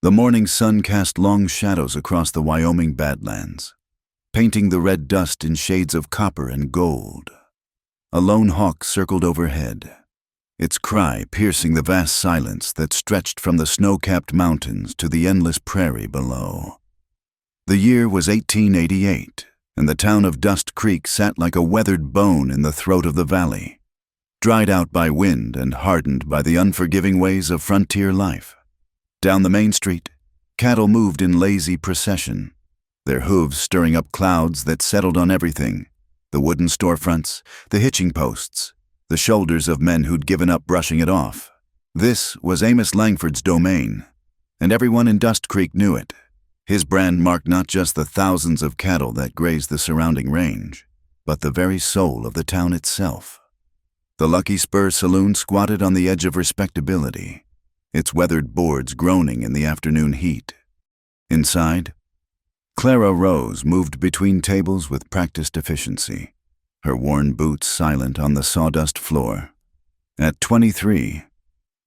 The morning sun cast long shadows across the Wyoming Badlands, painting the red dust in shades of copper and gold. A lone hawk circled overhead, its cry piercing the vast silence that stretched from the snow-capped mountains to the endless prairie below. The year was 1888, and the town of Dust Creek sat like a weathered bone in the throat of the valley, dried out by wind and hardened by the unforgiving ways of frontier life. Down the main street, cattle moved in lazy procession, their hooves stirring up clouds that settled on everything: the wooden storefronts, the hitching posts, the shoulders of men who'd given up brushing it off. This was Amos Langford's domain, and everyone in Dust Creek knew it. His brand marked not just the thousands of cattle that grazed the surrounding range, but the very soul of the town itself. The Lucky Spur Saloon squatted on the edge of respectability, its weathered boards groaning in the afternoon heat. Inside, Clara Rose moved between tables with practiced efficiency, her worn boots silent on the sawdust floor. At 23,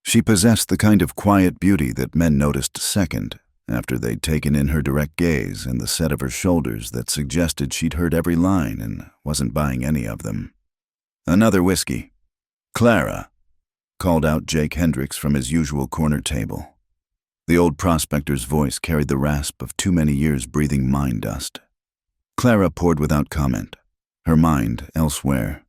she possessed the kind of quiet beauty that men noticed second, after they'd taken in her direct gaze and the set of her shoulders that suggested she'd heard every line and wasn't buying any of them. "Another whiskey." "Clara," called out Jake Hendricks from his usual corner table. The old prospector's voice carried the rasp of too many years breathing mine dust. Clara poured without comment, her mind elsewhere.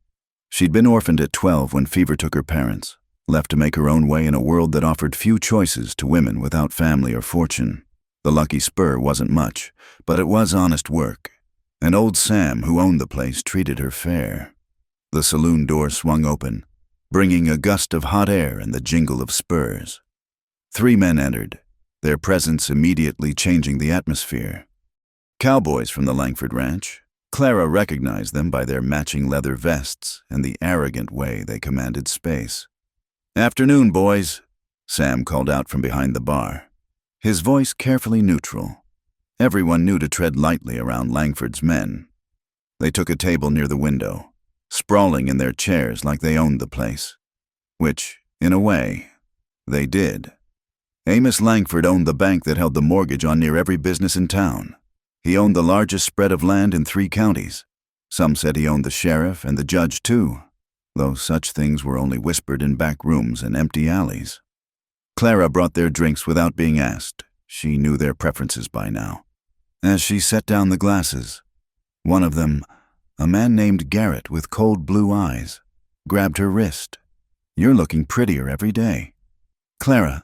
She'd been orphaned at 12 when fever took her parents, left to make her own way in a world that offered few choices to women without family or fortune. The Lucky Spur wasn't much, but it was honest work, and old Sam, who owned the place, treated her fair. The saloon door swung open, bringing a gust of hot air and the jingle of spurs. 3 men entered, their presence immediately changing the atmosphere. Cowboys from the Langford Ranch. Clara recognized them by their matching leather vests and the arrogant way they commanded space. "Afternoon, boys," Sam called out from behind the bar, his voice carefully neutral. Everyone knew to tread lightly around Langford's men. They took a table near the window, sprawling in their chairs like they owned the place. Which, in a way, they did. Amos Langford owned the bank that held the mortgage on near every business in town. He owned the largest spread of land in 3 counties. Some said he owned the sheriff and the judge too, though such things were only whispered in back rooms and empty alleys. Clara brought their drinks without being asked. She knew their preferences by now. As she set down the glasses, one of them, a man named Garrett with cold blue eyes, grabbed her wrist. "You're looking prettier every day. Clara,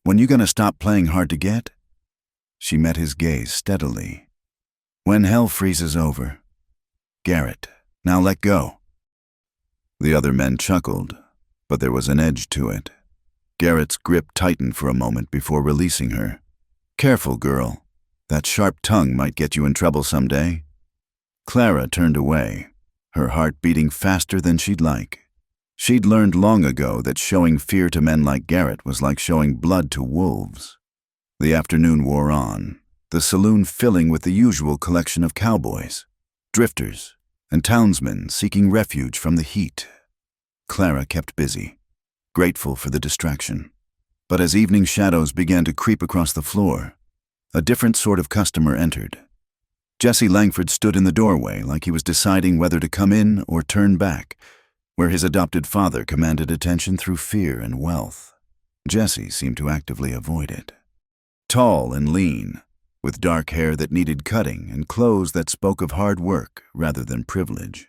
when you gonna stop playing hard to get?" She met his gaze steadily. "When hell freezes over. Garrett, now let go." The other men chuckled, but there was an edge to it. Garrett's grip tightened for a moment before releasing her. "Careful, girl. That sharp tongue might get you in trouble someday." Clara turned away, her heart beating faster than she'd like. She'd learned long ago that showing fear to men like Garrett was like showing blood to wolves. The afternoon wore on, the saloon filling with the usual collection of cowboys, drifters, and townsmen seeking refuge from the heat. Clara kept busy, grateful for the distraction. But as evening shadows began to creep across the floor, a different sort of customer entered. Jesse Langford stood in the doorway like he was deciding whether to come in or turn back, where his adopted father commanded attention through fear and wealth. Jesse seemed to actively avoid it. Tall and lean, with dark hair that needed cutting and clothes that spoke of hard work rather than privilege.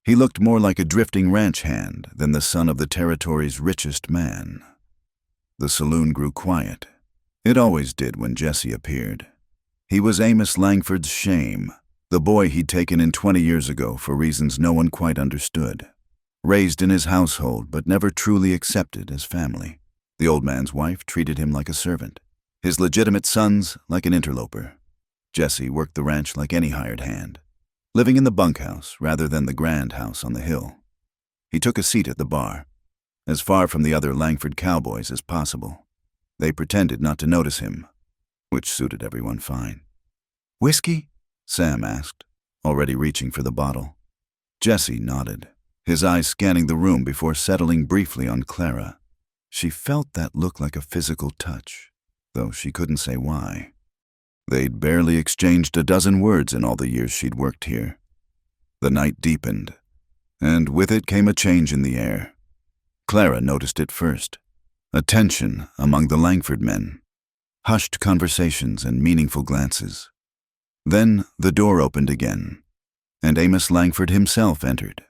He looked more like a drifting ranch hand than the son of the territory's richest man. The saloon grew quiet. It always did when Jesse appeared. He was Amos Langford's shame, the boy he'd taken in 20 years ago for reasons no one quite understood. Raised in his household but never truly accepted as family. The old man's wife treated him like a servant, his legitimate sons like an interloper. Jesse worked the ranch like any hired hand, living in the bunkhouse rather than the grand house on the hill. He took a seat at the bar, as far from the other Langford cowboys as possible. They pretended not to notice him, which suited everyone fine. "Whiskey?" Sam asked, already reaching for the bottle. Jesse nodded, his eyes scanning the room before settling briefly on Clara. She felt that look like a physical touch, though she couldn't say why. They'd barely exchanged a dozen words in all the years she'd worked here. The night deepened, and with it came a change in the air. Clara noticed it first, a tension among the Langford men, hushed conversations and meaningful glances. Then the door opened again, and Amos Langford himself entered,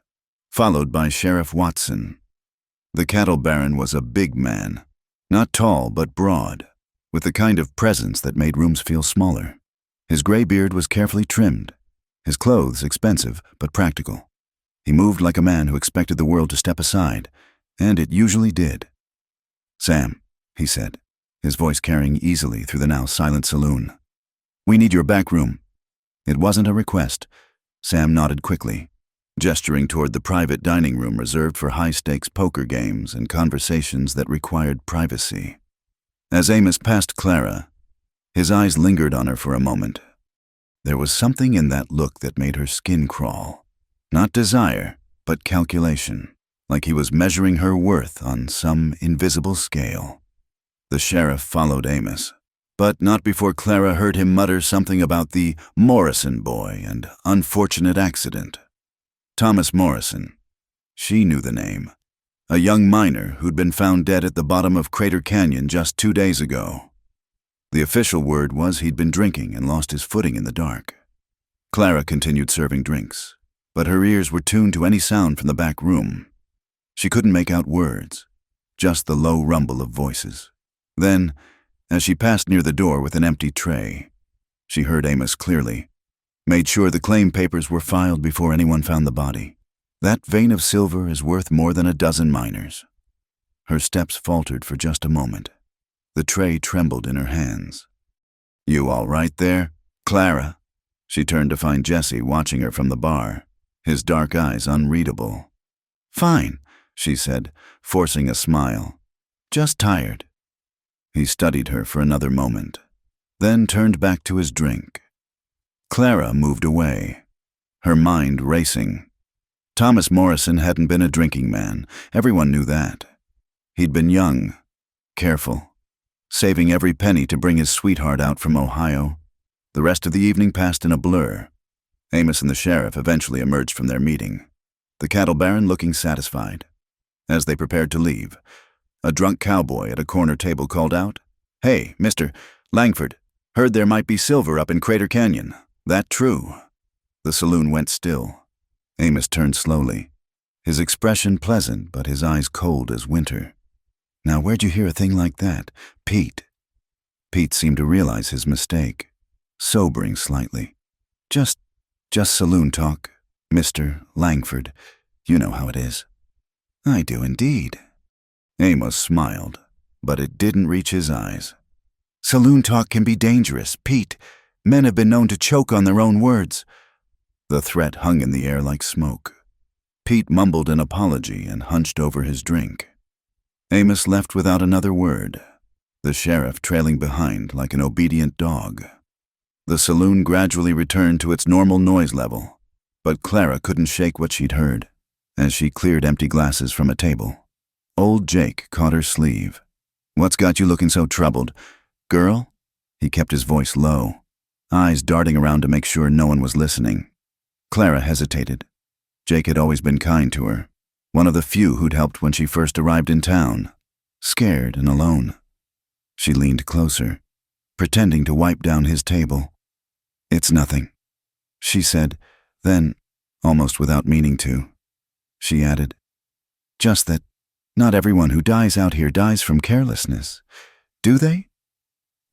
followed by Sheriff Watson. The cattle baron was a big man, not tall but broad, with the kind of presence that made rooms feel smaller. His gray beard was carefully trimmed, his clothes expensive but practical. He moved like a man who expected the world to step aside, and it usually did. "Sam," he said, his voice carrying easily through the now silent saloon. "We need your back room." It wasn't a request. Sam nodded quickly, gesturing toward the private dining room reserved for high-stakes poker games and conversations that required privacy. As Amos passed Clara, his eyes lingered on her for a moment. There was something in that look that made her skin crawl. Not desire, but calculation, like he was measuring her worth on some invisible scale. The sheriff followed Amos, but not before Clara heard him mutter something about the Morrison boy and unfortunate accident. Thomas Morrison. She knew the name. A young miner who'd been found dead at the bottom of Crater Canyon just 2 days ago. The official word was he'd been drinking and lost his footing in the dark. Clara continued serving drinks, but her ears were tuned to any sound from the back room. She couldn't make out words, just the low rumble of voices. Then, as she passed near the door with an empty tray, she heard Amos clearly, made sure the claim papers were filed before anyone found the body. That vein of silver is worth more than a dozen miners. Her steps faltered for just a moment. The tray trembled in her hands. "You all right there, Clara?" She turned to find Jesse watching her from the bar, his dark eyes unreadable. "Fine," she said, forcing a smile. "Just tired." He studied her for another moment, then turned back to his drink. Clara moved away, her mind racing. Thomas Morrison hadn't been a drinking man. Everyone knew that. He'd been young, careful, saving every penny to bring his sweetheart out from Ohio. The rest of the evening passed in a blur. Amos and the sheriff eventually emerged from their meeting, the cattle baron looking satisfied. As they prepared to leave, a drunk cowboy at a corner table called out, "Hey, Mr. Langford, heard there might be silver up in Crater Canyon. That true?" The saloon went still. Amos turned slowly, his expression pleasant but his eyes cold as winter. "Now where'd you hear a thing like that? Pete?" Pete seemed to realize his mistake, sobering slightly. Just saloon talk, Mr. Langford. You know how it is." "I do indeed." Amos smiled, but it didn't reach his eyes. "Saloon talk can be dangerous, Pete. Men have been known to choke on their own words." The threat hung in the air like smoke. Pete mumbled an apology and hunched over his drink. Amos left without another word, the sheriff trailing behind like an obedient dog. The saloon gradually returned to its normal noise level, but Clara couldn't shake what she'd heard. As she cleared empty glasses from a table, old Jake caught her sleeve. "What's got you looking so troubled, girl?" He kept his voice low, eyes darting around to make sure no one was listening. Clara hesitated. Jake had always been kind to her, one of the few who'd helped when she first arrived in town, scared and alone. She leaned closer, pretending to wipe down his table. "It's nothing," she said, then, almost without meaning to, she added, "Just that not everyone who dies out here dies from carelessness. Do they?"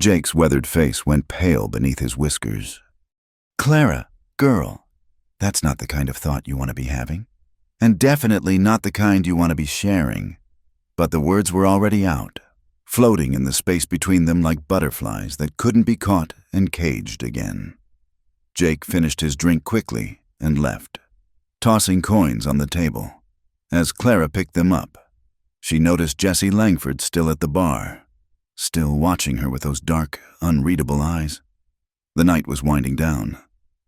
Jake's weathered face went pale beneath his whiskers. "Clara, girl, that's not the kind of thought you want to be having, and definitely not the kind you want to be sharing." But the words were already out, floating in the space between them like butterflies that couldn't be caught and caged again. Jake finished his drink quickly and left, tossing coins on the table. As Clara picked them up, she noticed Jesse Langford still at the bar, still watching her with those dark, unreadable eyes. The night was winding down.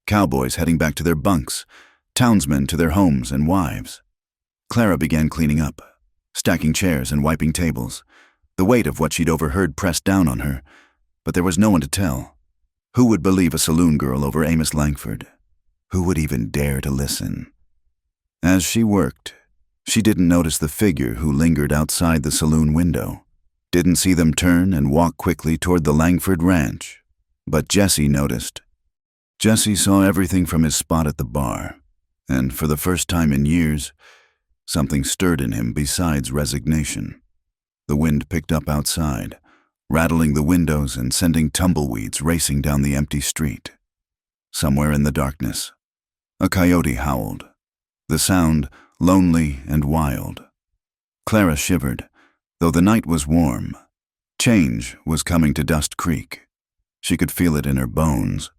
Cowboys heading back to their bunks, townsmen to their homes and wives. Clara began cleaning up, stacking chairs and wiping tables, the weight of what she'd overheard pressed down on her, but there was no one to tell. Who would believe a saloon girl over Amos Langford? Who would even dare to listen? As she worked, she didn't notice the figure who lingered outside the saloon window, didn't see them turn and walk quickly toward the Langford ranch. But Jesse noticed. Jesse saw everything from his spot at the bar, and for the first time in years, something stirred in him besides resignation. The wind picked up outside, rattling the windows and sending tumbleweeds racing down the empty street. Somewhere in the darkness, a coyote howled, the sound lonely and wild. Clara shivered, though the night was warm. Change was coming to Dust Creek. She could feel it in her bones,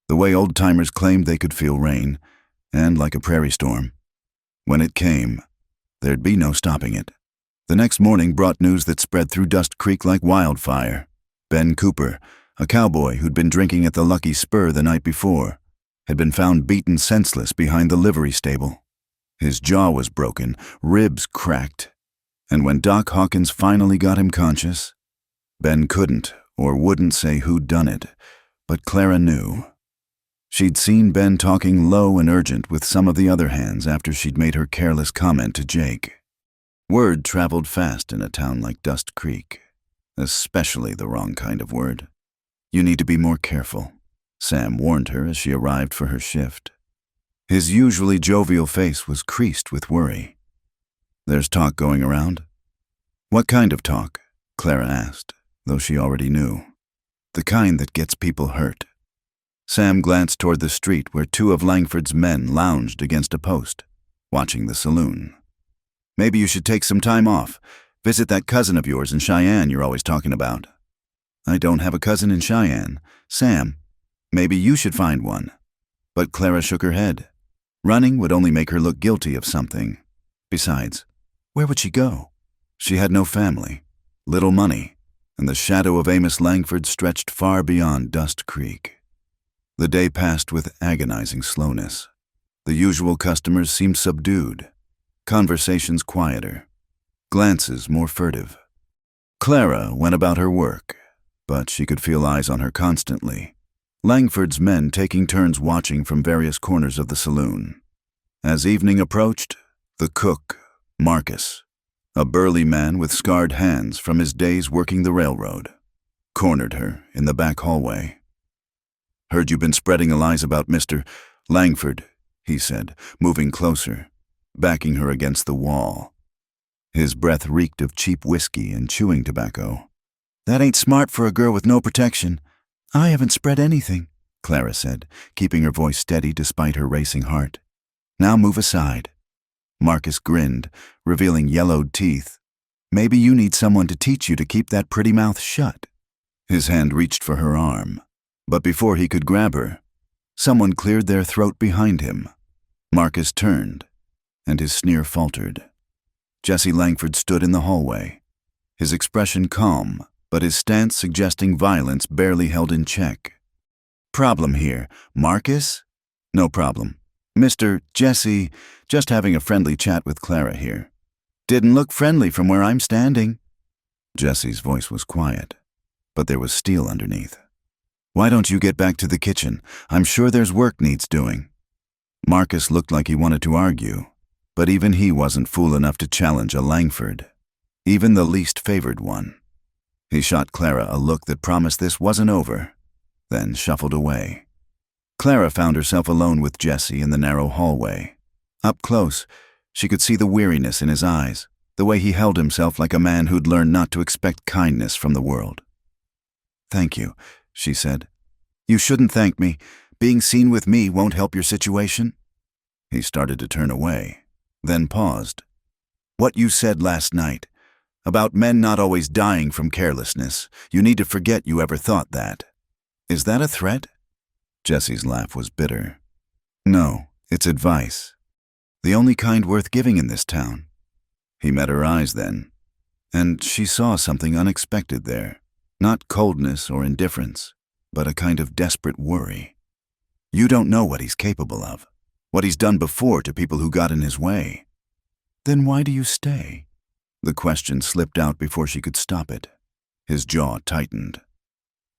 the way old-timers claimed they could feel rain, and like a prairie storm. When it came, there'd be no stopping it. The next morning brought news that spread through Dust Creek like wildfire. Ben Cooper, a cowboy who'd been drinking at the Lucky Spur the night before, had been found beaten senseless behind the livery stable. His jaw was broken, ribs cracked, and when Doc Hawkins finally got him conscious, Ben couldn't or wouldn't say who'd done it, but Clara knew. She'd seen Ben talking low and urgent with some of the other hands after she'd made her careless comment to Jake. Word traveled fast in a town like Dust Creek, especially the wrong kind of word. You need to be more careful, Sam warned her as she arrived for her shift. His usually jovial face was creased with worry. There's talk going around? What kind of talk? Clara asked, though she already knew. The kind that gets people hurt. Sam glanced toward the street where two of Langford's men lounged against a post, watching the saloon. Maybe you should take some time off. Visit that cousin of yours in Cheyenne you're always talking about. I don't have a cousin in Cheyenne. Sam, maybe you should find one. But Clara shook her head. Running would only make her look guilty of something. Besides, where would she go? She had no family, little money, and the shadow of Amos Langford stretched far beyond Dust Creek. The day passed with agonizing slowness. The usual customers seemed subdued, conversations quieter, glances more furtive. Clara went about her work, but she could feel eyes on her constantly. Langford's men taking turns watching from various corners of the saloon. As evening approached, the cook, Marcus, a burly man with scarred hands from his days working the railroad, cornered her in the back hallway. Heard you've been spreading lies about Mr. Langford, he said, moving closer, backing her against the wall. His breath reeked of cheap whiskey and chewing tobacco. That ain't smart for a girl with no protection. I haven't spread anything, Clara said, keeping her voice steady despite her racing heart. Now move aside. Marcus grinned, revealing yellowed teeth. Maybe you need someone to teach you to keep that pretty mouth shut. His hand reached for her arm, but before he could grab her, someone cleared their throat behind him. Marcus turned, and his sneer faltered. Jesse Langford stood in the hallway, his expression calm, but his stance suggesting violence barely held in check. Problem here, Marcus? No problem. Mr. Jesse, just having a friendly chat with Clara here. Didn't look friendly from where I'm standing. Jesse's voice was quiet, but there was steel underneath. Why don't you get back to the kitchen? I'm sure there's work needs doing. Marcus looked like he wanted to argue, but even he wasn't fool enough to challenge a Langford, even the least favored one. He shot Clara a look that promised this wasn't over, then shuffled away. Clara found herself alone with Jesse in the narrow hallway. Up close, she could see the weariness in his eyes, the way he held himself like a man who'd learned not to expect kindness from the world. Thank you, she said. You shouldn't thank me. Being seen with me won't help your situation. He started to turn away, then paused. What you said last night, about men not always dying from carelessness, you need to forget you ever thought that. Is that a threat? Jesse's laugh was bitter. No, it's advice. The only kind worth giving in this town. He met her eyes then, and she saw something unexpected there. Not coldness or indifference, but a kind of desperate worry. You don't know what he's capable of, what he's done before to people who got in his way. Then why do you stay? The question slipped out before she could stop it. His jaw tightened.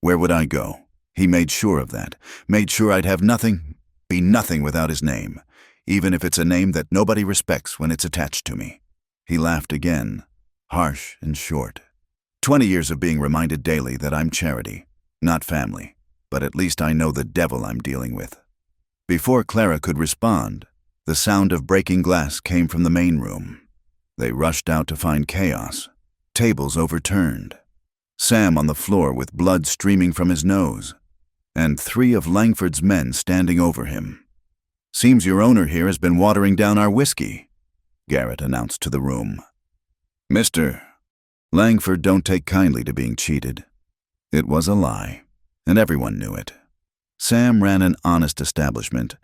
Where would I go? He made sure of that. Made sure I'd have nothing, be nothing without his name, even if it's a name that nobody respects when it's attached to me. He laughed again, harsh and short. 20 years of being reminded daily that I'm charity, not family, but at least I know the devil I'm dealing with. Before Clara could respond, the sound of breaking glass came from the main room. They rushed out to find chaos, tables overturned, Sam on the floor with blood streaming from his nose, and 3 of Langford's men standing over him. "Seems your owner here has been watering down our whiskey," Garrett announced to the room. "Mr. Langford don't take kindly to being cheated." It was a lie, and everyone knew it. Sam ran an honest establishment,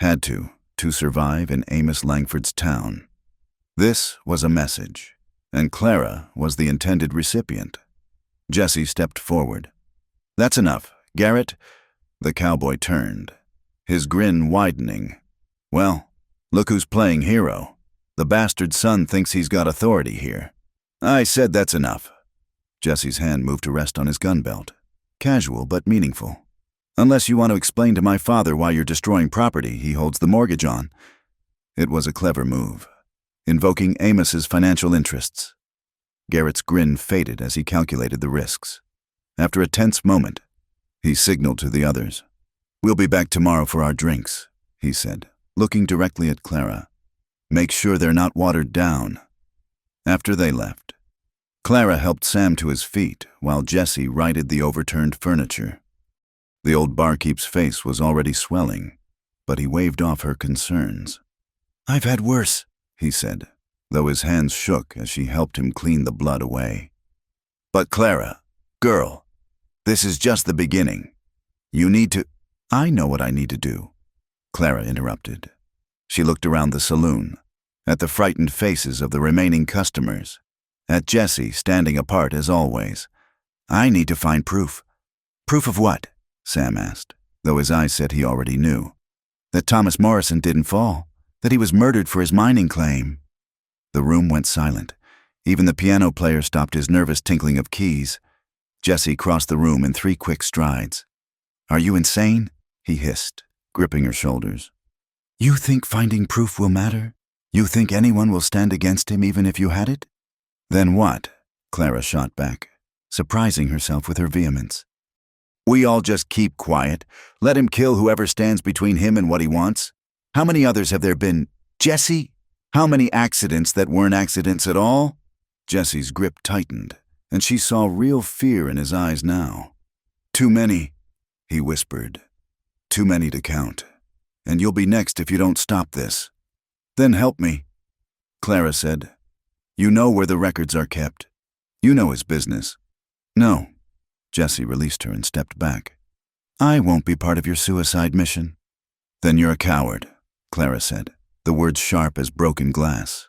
had to survive in Amos Langford's town. This was a message, and Clara was the intended recipient. Jesse stepped forward. "That's enough, Garrett." The cowboy turned, his grin widening. "Well, look who's playing hero. The bastard son thinks he's got authority here." "I said that's enough." Jesse's hand moved to rest on his gun belt. Casual but meaningful. "Unless you want to explain to my father why you're destroying property he holds the mortgage on." It was a clever move, invoking Amos's financial interests. Garrett's grin faded as he calculated the risks. After a tense moment, he signaled to the others. "We'll be back tomorrow for our drinks," he said, looking directly at Clara. "Make sure they're not watered down." After they left, Clara helped Sam to his feet while Jesse righted the overturned furniture. The old barkeep's face was already swelling, but he waved off her concerns. "I've had worse," he said, though his hands shook as she helped him clean the blood away. "But Clara, girl, this is just the beginning. You need to—" "I know what I need to do," Clara interrupted. She looked around the saloon, at the frightened faces of the remaining customers, at Jesse standing apart as always. "I need to find proof." "Proof of what?" Sam asked, though his eyes said he already knew. "That Thomas Morrison didn't fall, that he was murdered for his mining claim." The room went silent. Even the piano player stopped his nervous tinkling of keys. Jesse crossed the room in 3 quick strides. "Are you insane?" he hissed, gripping her shoulders. "You think finding proof will matter? You think anyone will stand against him even if you had it?" "Then what?" Clara shot back, surprising herself with her vehemence. "We all just keep quiet, let him kill whoever stands between him and what he wants? How many others have there been? Jesse? How many accidents that weren't accidents at all?" Jesse's grip tightened, and she saw real fear in his eyes now. "Too many," he whispered. "Too many to count. And you'll be next if you don't stop this." "Then help me," Clara said. "You know where the records are kept. You know his business." "No." Jesse released her and stepped back. "I won't be part of your suicide mission." "Then you're a coward," Clara said, the words sharp as broken glass.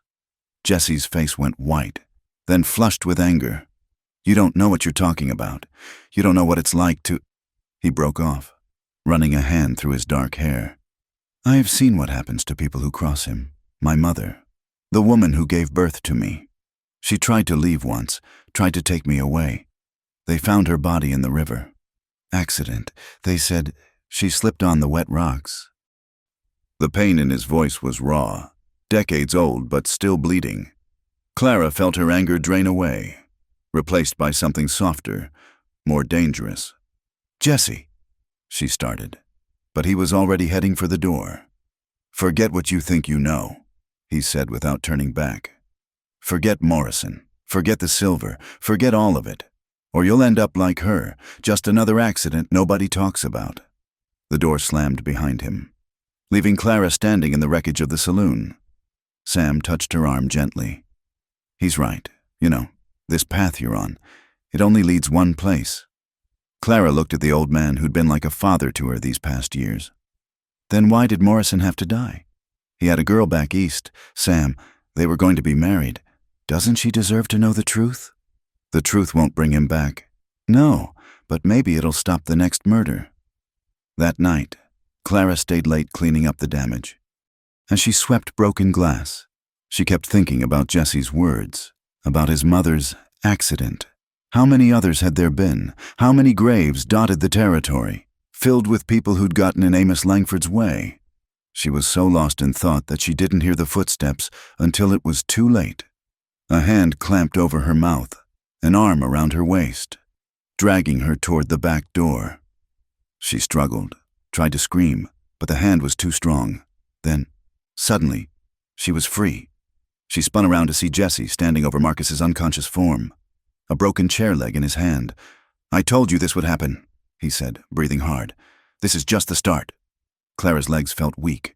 Jesse's face went white, then flushed with anger. "You don't know what you're talking about. You don't know what it's like to—" He broke off, running a hand through his dark hair. "I have seen what happens to people who cross him. My mother, the woman who gave birth to me. She tried to leave once, tried to take me away. They found her body in the river. Accident, they said. She slipped on the wet rocks." The pain in his voice was raw, decades old but still bleeding. Clara felt her anger drain away, replaced by something softer, more dangerous. "Jesse," she started, but he was already heading for the door. "Forget what you think you know," he said without turning back. "Forget Morrison, forget the silver, forget all of it. Or you'll end up like her, just another accident nobody talks about." The door slammed behind him, leaving Clara standing in the wreckage of the saloon. Sam touched her arm gently. "He's right. You know, this path you're on, it only leads one place." Clara looked at the old man who'd been like a father to her these past years. "Then why did Morrison have to die? He had a girl back east, Sam. They were going to be married. Doesn't she deserve to know the truth?" "The truth won't bring him back." "No, but maybe it'll stop the next murder." That night, Clara stayed late cleaning up the damage. As she swept broken glass, she kept thinking about Jesse's words, about his mother's accident, How many others had there been? How many graves dotted the territory, filled with people who'd gotten in Amos Langford's way? She was so lost in thought that she didn't hear the footsteps until it was too late. A hand clamped over her mouth, an arm around her waist, dragging her toward the back door. She struggled, tried to scream, but the hand was too strong. Then, suddenly, she was free. She spun around to see Jesse standing over Marcus's unconscious form, a broken chair leg in his hand. "I told you this would happen," he said, breathing hard. "This is just the start." Clara's legs felt weak.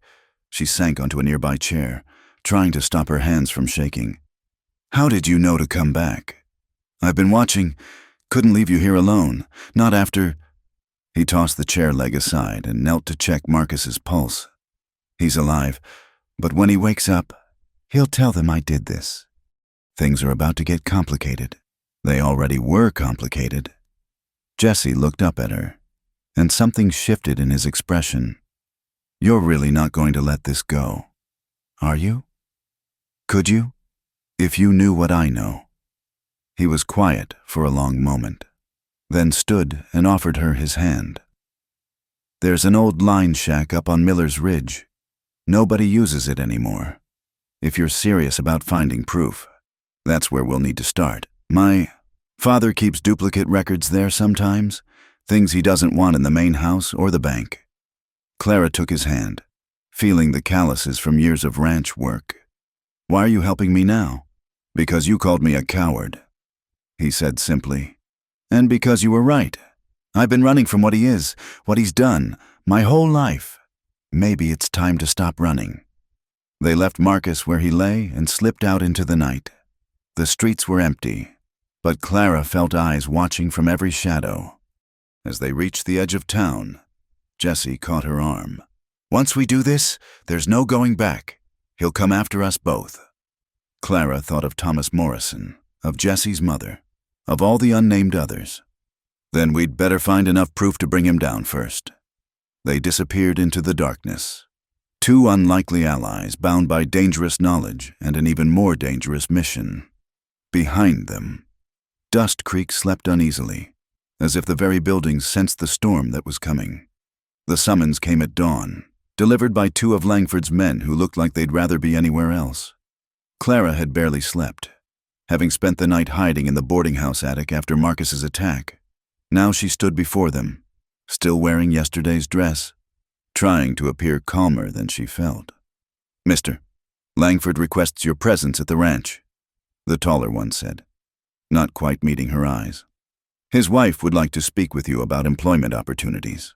She sank onto a nearby chair, trying to stop her hands from shaking. "How did you know to come back?" "I've been watching. Couldn't leave you here alone. Not after—" He tossed the chair leg aside and knelt to check Marcus's pulse. "He's alive, but when he wakes up, he'll tell them I did this." Things are about to get complicated. They already were complicated. Jesse looked up at her, and something shifted in his expression. "You're really not going to let this go, are you? Could you, if you knew what I know?" He was quiet for a long moment, then stood and offered her his hand. "There's an old line shack up on Miller's Ridge. Nobody uses it anymore. If you're serious about finding proof, that's where we'll need to start. My father keeps duplicate records there sometimes, things he doesn't want in the main house or the bank." Clara took his hand, feeling the calluses from years of ranch work. "Why are you helping me now?" "Because you called me a coward," he said simply. "And because you were right. I've been running from what he is, what he's done, my whole life. Maybe it's time to stop running." They left Marcus where he lay and slipped out into the night. The streets were empty, but Clara felt eyes watching from every shadow. As they reached the edge of town, Jesse caught her arm. "Once we do this, there's no going back. He'll come after us both." Clara thought of Thomas Morrison, of Jesse's mother, of all the unnamed others. "Then we'd better find enough proof to bring him down first." They disappeared into the darkness. Two unlikely allies bound by dangerous knowledge and an even more dangerous mission. Behind them, Dust Creek slept uneasily, as if the very buildings sensed the storm that was coming. The summons came at dawn, delivered by two of Langford's men who looked like they'd rather be anywhere else. Clara had barely slept, having spent the night hiding in the boarding house attic after Marcus's attack. Now she stood before them, still wearing yesterday's dress, trying to appear calmer than she felt. "Mr. Langford requests your presence at the ranch," the taller one said, not quite meeting her eyes. "His wife would like to speak with you about employment opportunities."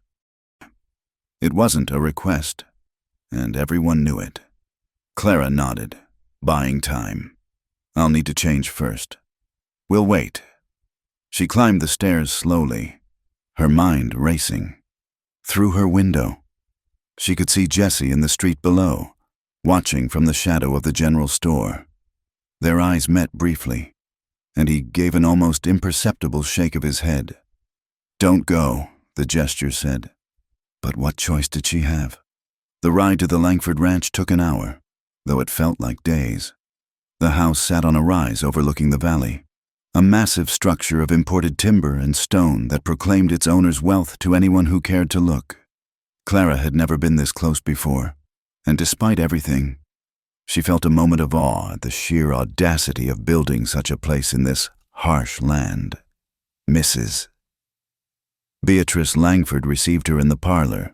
It wasn't a request, and everyone knew it. Clara nodded, buying time. "I'll need to change first. We'll wait." She climbed the stairs slowly, her mind racing. Through her window, she could see Jesse in the street below, watching from the shadow of the general store. Their eyes met briefly, and he gave an almost imperceptible shake of his head. "Don't go," the gesture said. But what choice did she have? The ride to the Langford ranch took an hour, though it felt like days. The house sat on a rise overlooking the valley, a massive structure of imported timber and stone that proclaimed its owner's wealth to anyone who cared to look. Clara had never been this close before, and despite everything, she felt a moment of awe at the sheer audacity of building such a place in this harsh land. Mrs. Beatrice Langford received her in the parlor,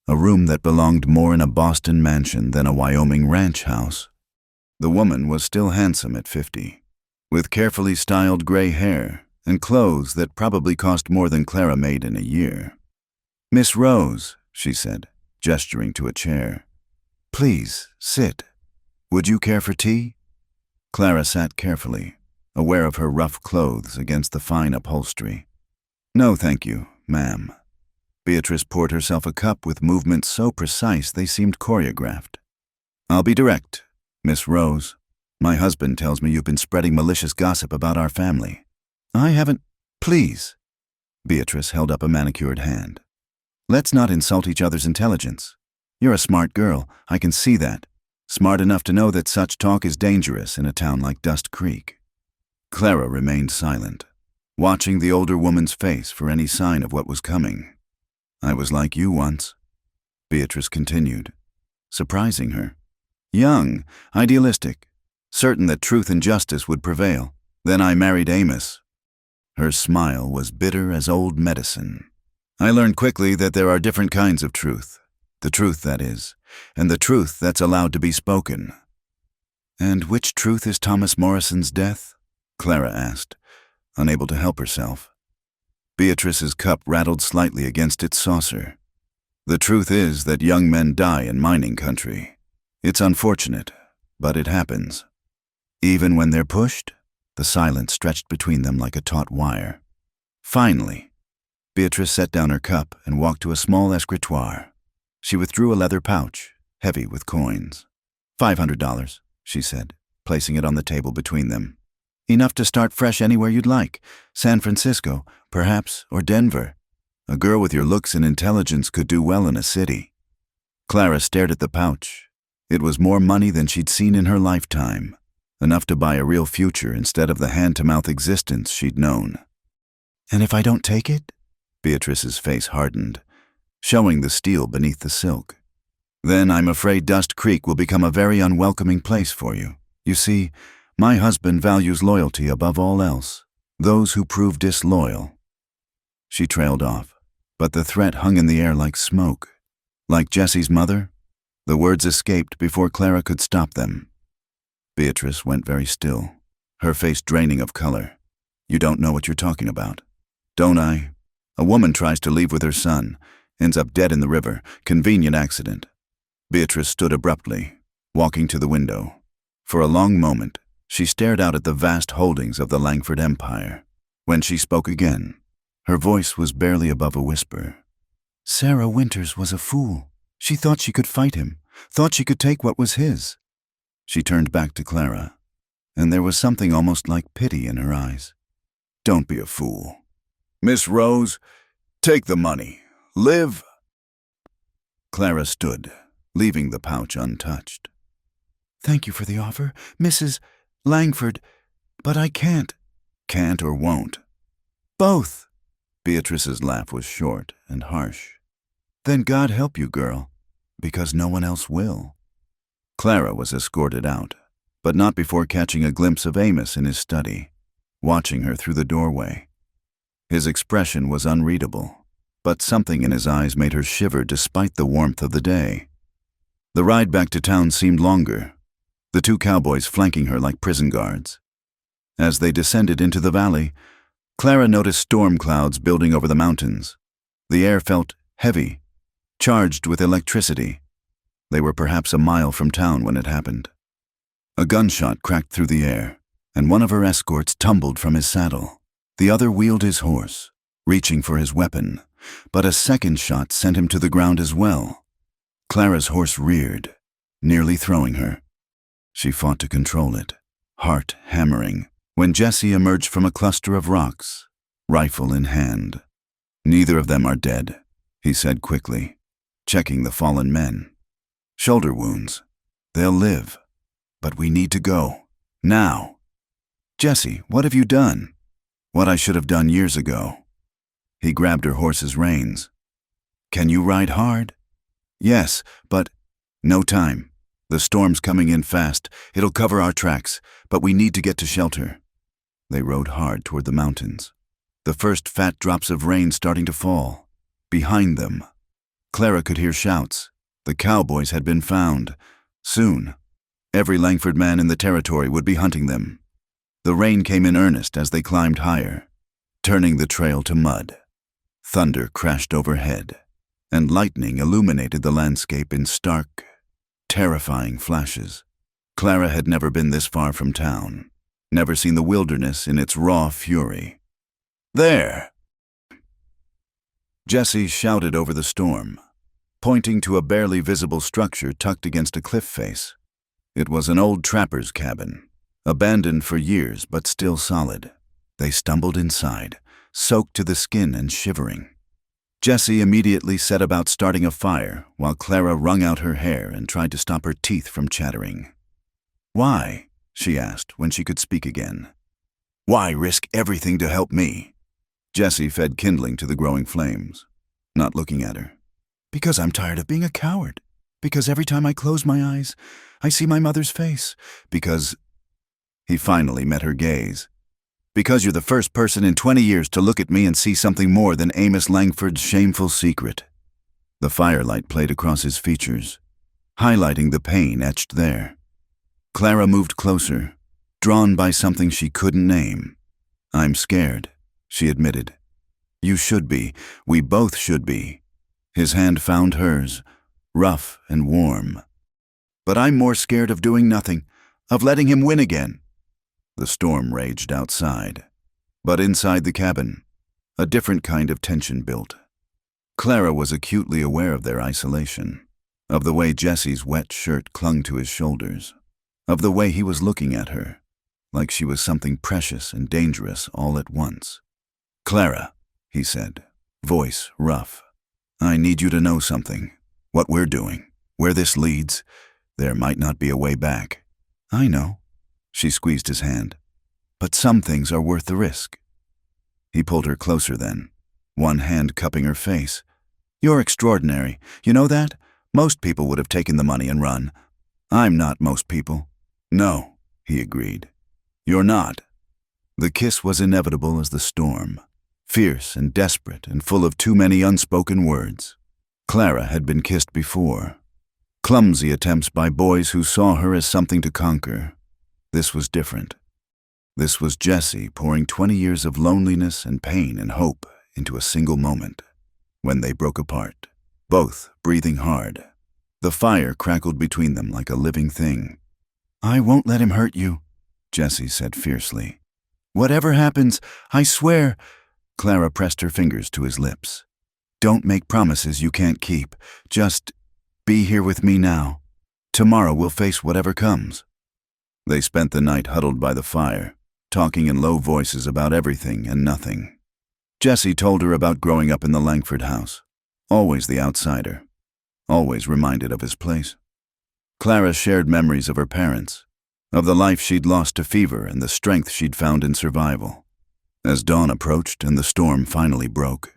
a room that belonged more in a Boston mansion than a Wyoming ranch house. The woman was still handsome at 50, with carefully styled gray hair and clothes that probably cost more than Clara made in a year. "Miss Rose," she said, gesturing to a chair. "Please, sit. Would you care for tea?" Clara sat carefully, aware of her rough clothes against the fine upholstery. "No, thank you, ma'am." Beatrice poured herself a cup with movements so precise they seemed choreographed. "I'll be direct, Miss Rose. My husband tells me you've been spreading malicious gossip about our family." "I haven't—" "Please." Beatrice held up a manicured hand. "Let's not insult each other's intelligence. You're a smart girl, I can see that. Smart enough to know that such talk is dangerous in a town like Dust Creek." Clara remained silent, watching the older woman's face for any sign of what was coming. "I was like you once," Beatrice continued, surprising her. "Young, idealistic, certain that truth and justice would prevail. Then I married Amos." Her smile was bitter as old medicine. "I learned quickly that there are different kinds of truth. The truth, that is, and the truth that's allowed to be spoken." "And which truth is Thomas Morrison's death?" Clara asked, unable to help herself. Beatrice's cup rattled slightly against its saucer. "The truth is that young men die in mining country. It's unfortunate, but it happens." "Even when they're pushed?" The silence stretched between them like a taut wire. Finally, Beatrice set down her cup and walked to a small escritoire. She withdrew a leather pouch, heavy with coins. $500, she said, placing it on the table between them. "Enough to start fresh anywhere you'd like. San Francisco, perhaps, or Denver. A girl with your looks and intelligence could do well in a city." Clara stared at the pouch. It was more money than she'd seen in her lifetime, enough to buy a real future instead of the hand-to-mouth existence she'd known. "And if I don't take it?" Beatrice's face hardened, showing the steel beneath the silk. "Then I'm afraid Dust Creek will become a very unwelcoming place for you. You see, my husband values loyalty above all else. Those who prove disloyal." She trailed off, but the threat hung in the air like smoke. "Like Jesse's mother?" The words escaped before Clara could stop them. Beatrice went very still, her face draining of color. "You don't know what you're talking about." "Don't I? A woman tries to leave with her son, ends up dead in the river. Convenient accident." Beatrice stood abruptly, walking to the window. For a long moment, she stared out at the vast holdings of the Langford Empire. When she spoke again, her voice was barely above a whisper. "Sarah Winters was a fool. She thought she could fight him, thought she could take what was his." She turned back to Clara, and there was something almost like pity in her eyes. "Don't be a fool. Miss Rose, take the money. Live." Clara stood, leaving the pouch untouched. "Thank you for the offer, Mrs. Langford, but I can't." "Can't or won't?" "Both." Beatrice's laugh was short and harsh. "Then God help you, girl, because no one else will." Clara was escorted out, but not before catching a glimpse of Amos in his study, watching her through the doorway. His expression was unreadable, but something in his eyes made her shiver despite the warmth of the day. The ride back to town seemed longer, the two cowboys flanking her like prison guards. As they descended into the valley, Clara noticed storm clouds building over the mountains. The air felt heavy, charged with electricity. They were perhaps a mile from town when it happened. A gunshot cracked through the air, and one of her escorts tumbled from his saddle. The other wheeled his horse, reaching for his weapon, but a second shot sent him to the ground as well. Clara's horse reared, nearly throwing her. She fought to control it, heart hammering, when Jesse emerged from a cluster of rocks, rifle in hand. "Neither of them are dead," he said quickly, checking the fallen men. "Shoulder wounds. They'll live. But we need to go. Now." "Jesse, what have you done?" "What I should have done years ago." He grabbed her horse's reins. "Can you ride hard?" "Yes, but no time. The storm's coming in fast. It'll cover our tracks, but we need to get to shelter." They rode hard toward the mountains, the first fat drops of rain starting to fall. Behind them, Clara could hear shouts. The cowboys had been found. Soon, every Langford man in the territory would be hunting them. The rain came in earnest as they climbed higher, turning the trail to mud. Thunder crashed overhead, and lightning illuminated the landscape in stark, terrifying flashes. Clara had never been this far from town, never seen the wilderness in its raw fury. "There!" Jesse shouted over the storm, pointing to a barely visible structure tucked against a cliff face. It was an old trapper's cabin, abandoned for years but still solid. They stumbled inside, soaked to the skin and shivering. Jesse immediately set about starting a fire while Clara wrung out her hair and tried to stop her teeth from chattering. "Why?" she asked when she could speak again. Why risk everything to help me? Jesse fed kindling to the growing flames, not looking at her. Because I'm tired of being a coward. Because every time I close my eyes, I see my mother's face. Because... He finally met her gaze. Because you're the first person in 20 years to look at me and see something more than Amos Langford's shameful secret. The firelight played across his features, highlighting the pain etched there. Clara moved closer, drawn by something she couldn't name. I'm scared, she admitted. You should be. We both should be. His hand found hers, rough and warm. But I'm more scared of doing nothing, of letting him win again. The storm raged outside, but inside the cabin, a different kind of tension built. Clara was acutely aware of their isolation, of the way Jesse's wet shirt clung to his shoulders, of the way he was looking at her, like she was something precious and dangerous all at once. Clara, he said, voice rough, I need you to know something. What we're doing, where this leads, there might not be a way back. I know. She squeezed his hand. But some things are worth the risk. He pulled her closer then, one hand cupping her face. You're extraordinary. You know that? Most people would have taken the money and run. I'm not most people. No, he agreed. You're not. The kiss was inevitable as the storm, fierce and desperate and full of too many unspoken words. Clara had been kissed before. Clumsy attempts by boys who saw her as something to conquer. This was different. This was Jesse pouring 20 years of loneliness and pain and hope into a single moment. When they broke apart, both breathing hard, the fire crackled between them like a living thing. I won't let him hurt you, Jesse said fiercely. Whatever happens, I swear. Clara pressed her fingers to his lips. Don't make promises you can't keep. Just be here with me now. Tomorrow we'll face whatever comes. They spent the night huddled by the fire, talking in low voices about everything and nothing. Jesse told her about growing up in the Langford house, always the outsider, always reminded of his place. Clara shared memories of her parents, of the life she'd lost to fever and the strength she'd found in survival. As dawn approached and the storm finally broke,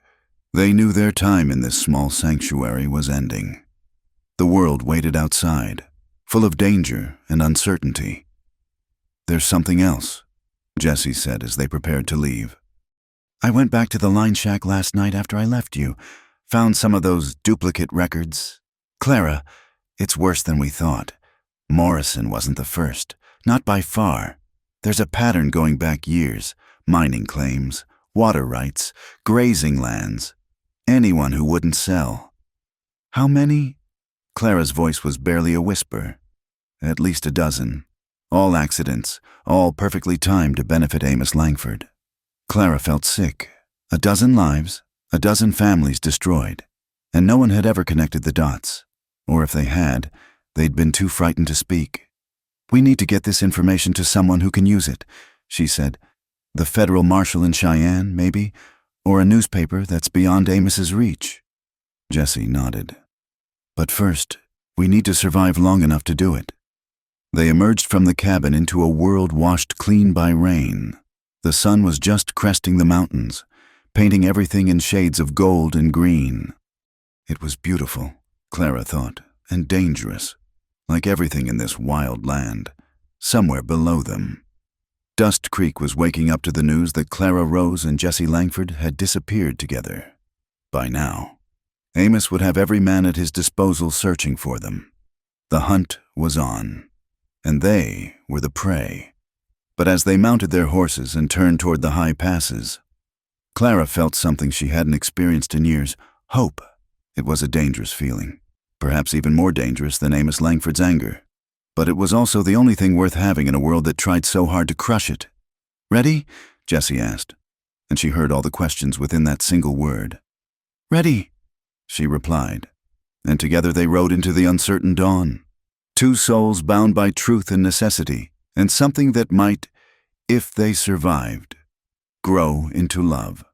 they knew their time in this small sanctuary was ending. The world waited outside, full of danger and uncertainty. There's something else, Jesse said as they prepared to leave. I went back to the line shack last night after I left you, found some of those duplicate records. Clara, it's worse than we thought. Morrison wasn't the first, not by far. There's a pattern going back years, mining claims, water rights, grazing lands. Anyone who wouldn't sell. How many? Clara's voice was barely a whisper. At least a dozen. All accidents, all perfectly timed to benefit Amos Langford. Clara felt sick. A dozen lives, a dozen families destroyed. And no one had ever connected the dots. Or if they had, they'd been too frightened to speak. We need to get this information to someone who can use it, she said. The federal marshal in Cheyenne, maybe? Or a newspaper that's beyond Amos's reach. Jesse nodded. But first, we need to survive long enough to do it. They emerged from the cabin into a world washed clean by rain. The sun was just cresting the mountains, painting everything in shades of gold and green. It was beautiful, Clara thought, and dangerous, like everything in this wild land, somewhere below them. Dust Creek was waking up to the news that Clara Rose and Jesse Langford had disappeared together. By now, Amos would have every man at his disposal searching for them. The hunt was on, and they were the prey. But as they mounted their horses and turned toward the high passes, Clara felt something she hadn't experienced in years, hope. It was a dangerous feeling, perhaps even more dangerous than Amos Langford's anger. But it was also the only thing worth having in a world that tried so hard to crush it. Ready? Jesse asked, and she heard all the questions within that single word. Ready, she replied, and together they rode into the uncertain dawn. Two souls bound by truth and necessity, and something that might, if they survived, grow into love.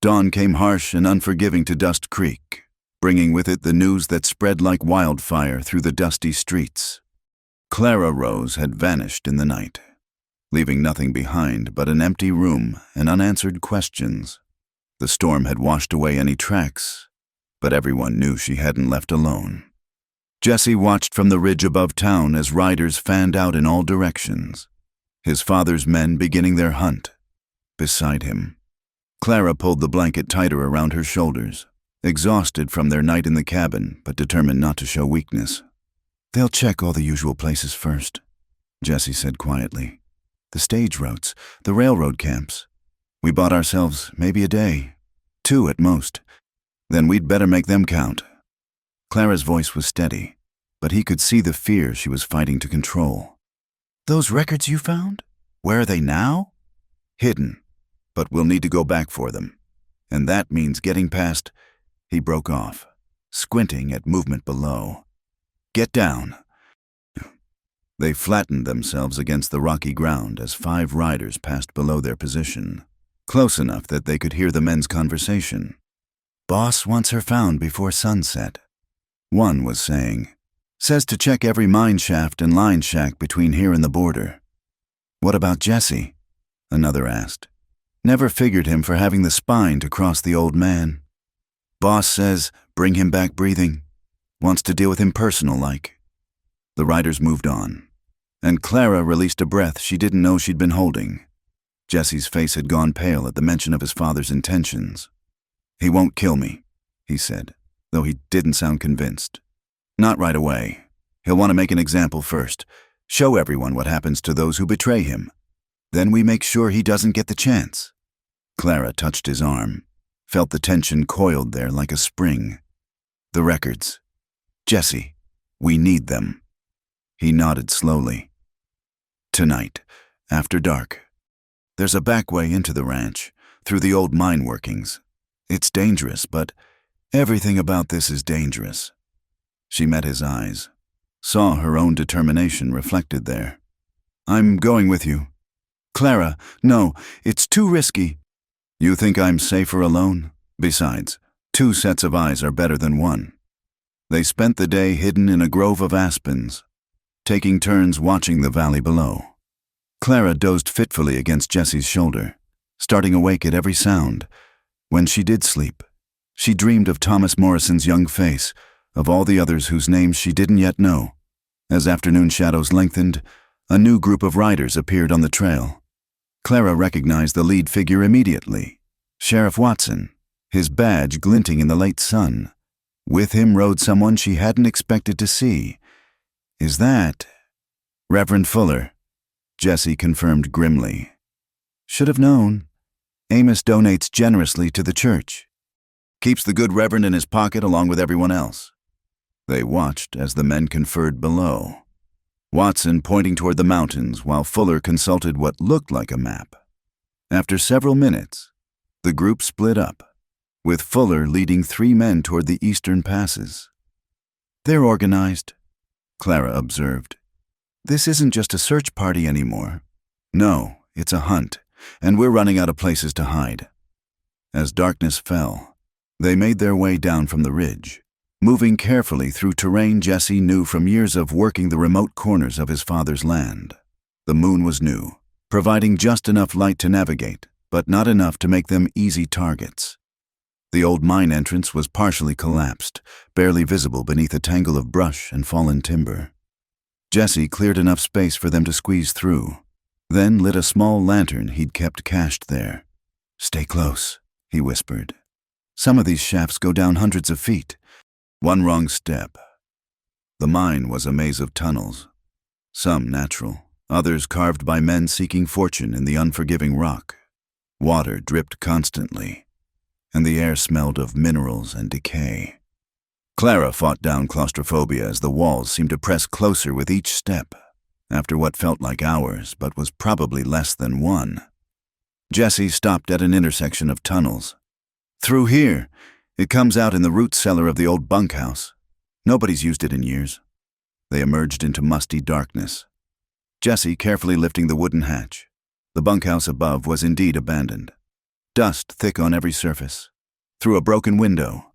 Dawn came harsh and unforgiving to Dust Creek, bringing with it the news that spread like wildfire through the dusty streets. Clara Rose had vanished in the night. leaving nothing behind but an empty room and unanswered questions. The storm had washed away any tracks, but everyone knew she hadn't left alone. Jesse watched from the ridge above town as riders fanned out in all directions, his father's men beginning their hunt. Beside him, Clara pulled the blanket tighter around her shoulders, exhausted from their night in the cabin, but determined not to show weakness. "They'll check all the usual places first," Jesse said quietly. "The stage routes, the railroad camps. We bought ourselves maybe a day, 2 at most. Then we'd better make them count." Clara's voice was steady, but he could see the fear she was fighting to control. "Those records you found? Where are they now?" "Hidden, but we'll need to go back for them. And that means getting past—" He broke off, squinting at movement below. "Get down." They flattened themselves against the rocky ground as 5 riders passed below their position, close enough that they could hear the men's conversation. "Boss wants her found before sunset," one was saying. "Says to check every mine shaft and line shack between here and the border." "What about Jesse?" another asked. "Never figured him for having the spine to cross the old man. Boss says bring him back breathing. Wants to deal with him personal-like." The riders moved on, and Clara released a breath she didn't know she'd been holding. Jesse's face had gone pale at the mention of his father's intentions. "He won't kill me," he said, though he didn't sound convinced. "Not right away. He'll want to make an example first, show everyone what happens to those who betray him. Then we make sure he doesn't get the chance." Clara touched his arm, felt the tension coiled there like a spring. "The records. Jesse, we need them." He nodded slowly. "Tonight, after dark. There's a back way into the ranch, through the old mine workings. It's dangerous, but everything about this is dangerous." She met his eyes, saw her own determination reflected there. "I'm going with you." "Clara, no, it's too risky." "You think I'm safer alone? Besides, 2 sets of eyes are better than 1. They spent the day hidden in a grove of aspens, taking turns watching the valley below. Clara dozed fitfully against Jesse's shoulder, starting awake at every sound. When she did sleep, she dreamed of Thomas Morrison's young face, of all the others whose names she didn't yet know. As afternoon shadows lengthened, a new group of riders appeared on the trail. Clara recognized the lead figure immediately, Sheriff Watson, his badge glinting in the late sun. With him rode someone she hadn't expected to see. "Is that—" "Reverend Fuller," Jesse confirmed grimly. "Should have known. Amos donates generously to the church. Keeps the good reverend in his pocket along with everyone else." They watched as the men conferred below, Watson pointing toward the mountains while Fuller consulted what looked like a map. After several minutes, the group split up, with Fuller leading 3 men toward the eastern passes. "They're organized," Clara observed. "This isn't just a search party anymore. No, it's a hunt, and we're running out of places to hide." As darkness fell, they made their way down from the ridge, moving carefully through terrain Jesse knew from years of working the remote corners of his father's land. The moon was new, providing just enough light to navigate, but not enough to make them easy targets. The old mine entrance was partially collapsed, barely visible beneath a tangle of brush and fallen timber. Jesse cleared enough space for them to squeeze through, then lit a small lantern he'd kept cached there. "Stay close," he whispered. "Some of these shafts go down hundreds of feet. One wrong step." The mine was a maze of tunnels, some natural, others carved by men seeking fortune in the unforgiving rock. Water dripped constantly, and the air smelled of minerals and decay. Clara fought down claustrophobia as the walls seemed to press closer with each step, after what felt like hours but was probably less than 1. Jesse stopped at an intersection of tunnels. "Through here. It comes out in the root cellar of the old bunkhouse. Nobody's used it in years." They emerged into musty darkness, Jesse carefully lifting the wooden hatch. The bunkhouse above was indeed abandoned, dust thick on every surface. Through a broken window,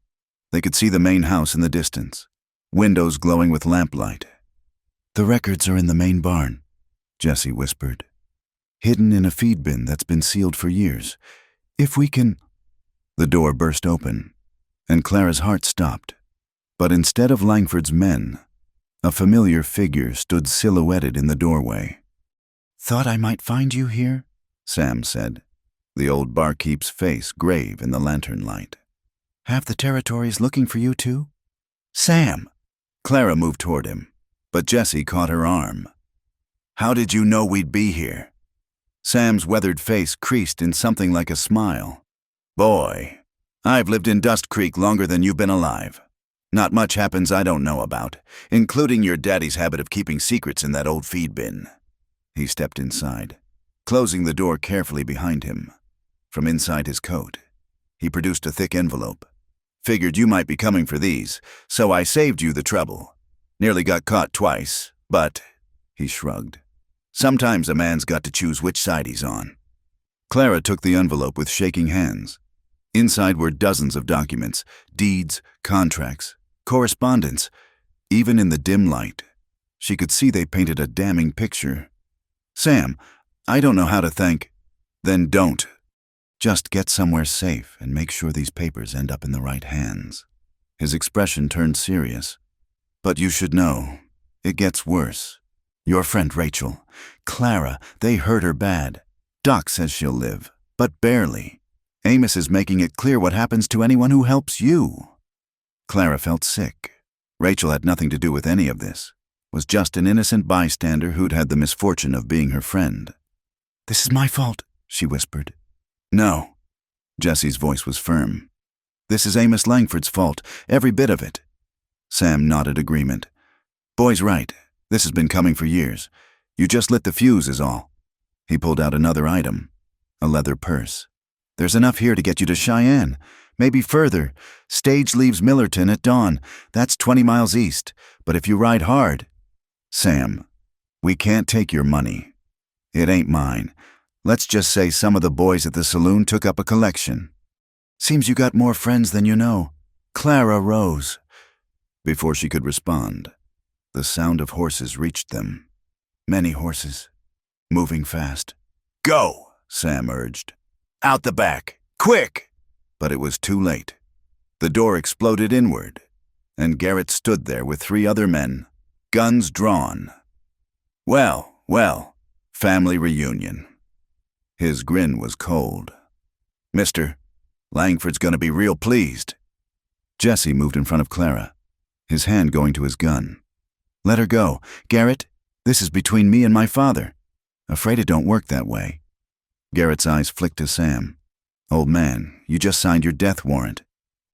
they could see the main house in the distance, windows glowing with lamplight. "The records are in the main barn," Jesse whispered. hidden in a feed bin that's been sealed for years. If we can... The door burst open, and Clara's heart stopped. But instead of Langford's men, a familiar figure stood silhouetted in the doorway. "Thought I might find you here?" Sam said, the old barkeep's face grave in the lantern light. "Half the territory's looking for you too?" "Sam!" Clara moved toward him, but Jessie caught her arm. "How did you know we'd be here?" Sam's weathered face creased in something like a smile. "Boy, I've lived in Dust Creek longer than you've been alive. Not much happens I don't know about, including your daddy's habit of keeping secrets in that old feed bin." He stepped inside, closing the door carefully behind him. From inside his coat, he produced a thick envelope. "Figured you might be coming for these, so I saved you the trouble. Nearly got caught twice, but," he shrugged, "sometimes a man's got to choose which side he's on." Clara took the envelope with shaking hands. Inside were dozens of documents, deeds, contracts, correspondence. Even in the dim light, she could see they painted a damning picture. "Sam, I don't know how to thank..." "Then don't. Just get somewhere safe and make sure these papers end up in the right hands." His expression turned serious. "But you should know, it gets worse. Your friend Rachel, Clara, they hurt her bad. Doc says she'll live, but barely. Amos is making it clear what happens to anyone who helps you." Clara felt sick. Rachel had nothing to do with any of this, was just an innocent bystander who'd had the misfortune of being her friend. "This is my fault," she whispered. "No." Jessie's voice was firm. "This is Amos Langford's fault, every bit of it." Sam nodded agreement. "Boy's right. This has been coming for years. You just lit the fuse is all." He pulled out another item, a leather purse. "There's enough here to get you to Cheyenne, maybe further. Stage leaves Millerton at dawn. That's 20 miles east, but if you ride hard..." "Sam, we can't take your money. It ain't mine. Let's just say some of the boys at the saloon took up a collection." "Seems you got more friends than you know." Clara rose. Before she could respond, the sound of horses reached them. Many horses, moving fast. "Go," Sam urged. "Out the back, quick!" But it was too late. The door exploded inward, and Garrett stood there with 3 other men, guns drawn. Well, well, family reunion. His grin was cold. "Mister, Langford's gonna be real pleased." Jessie moved in front of Clara, his hand going to his gun. "Let her go. Garrett, this is between me and my father. Afraid it don't work that way." Garrett's eyes flicked to Sam. "Old man, you just signed your death warrant."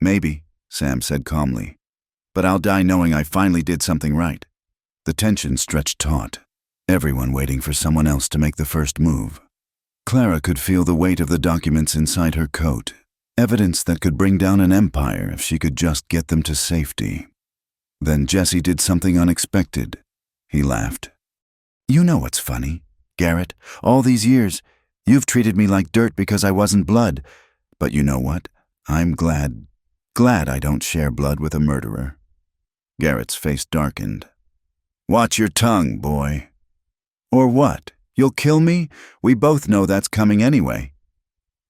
"Maybe," Sam said calmly, "but I'll die knowing I finally did something right." The tension stretched taut, everyone waiting for someone else to make the first move. Clara could feel the weight of the documents inside her coat, evidence that could bring down an empire if she could just get them to safety. Then Jessie did something unexpected. He laughed. "You know what's funny, Garrett? All these years, you've treated me like dirt because I wasn't blood. But you know what? I'm glad I don't share blood with a murderer." Garrett's face darkened. "Watch your tongue, boy." "Or what? You'll kill me? We both know that's coming anyway."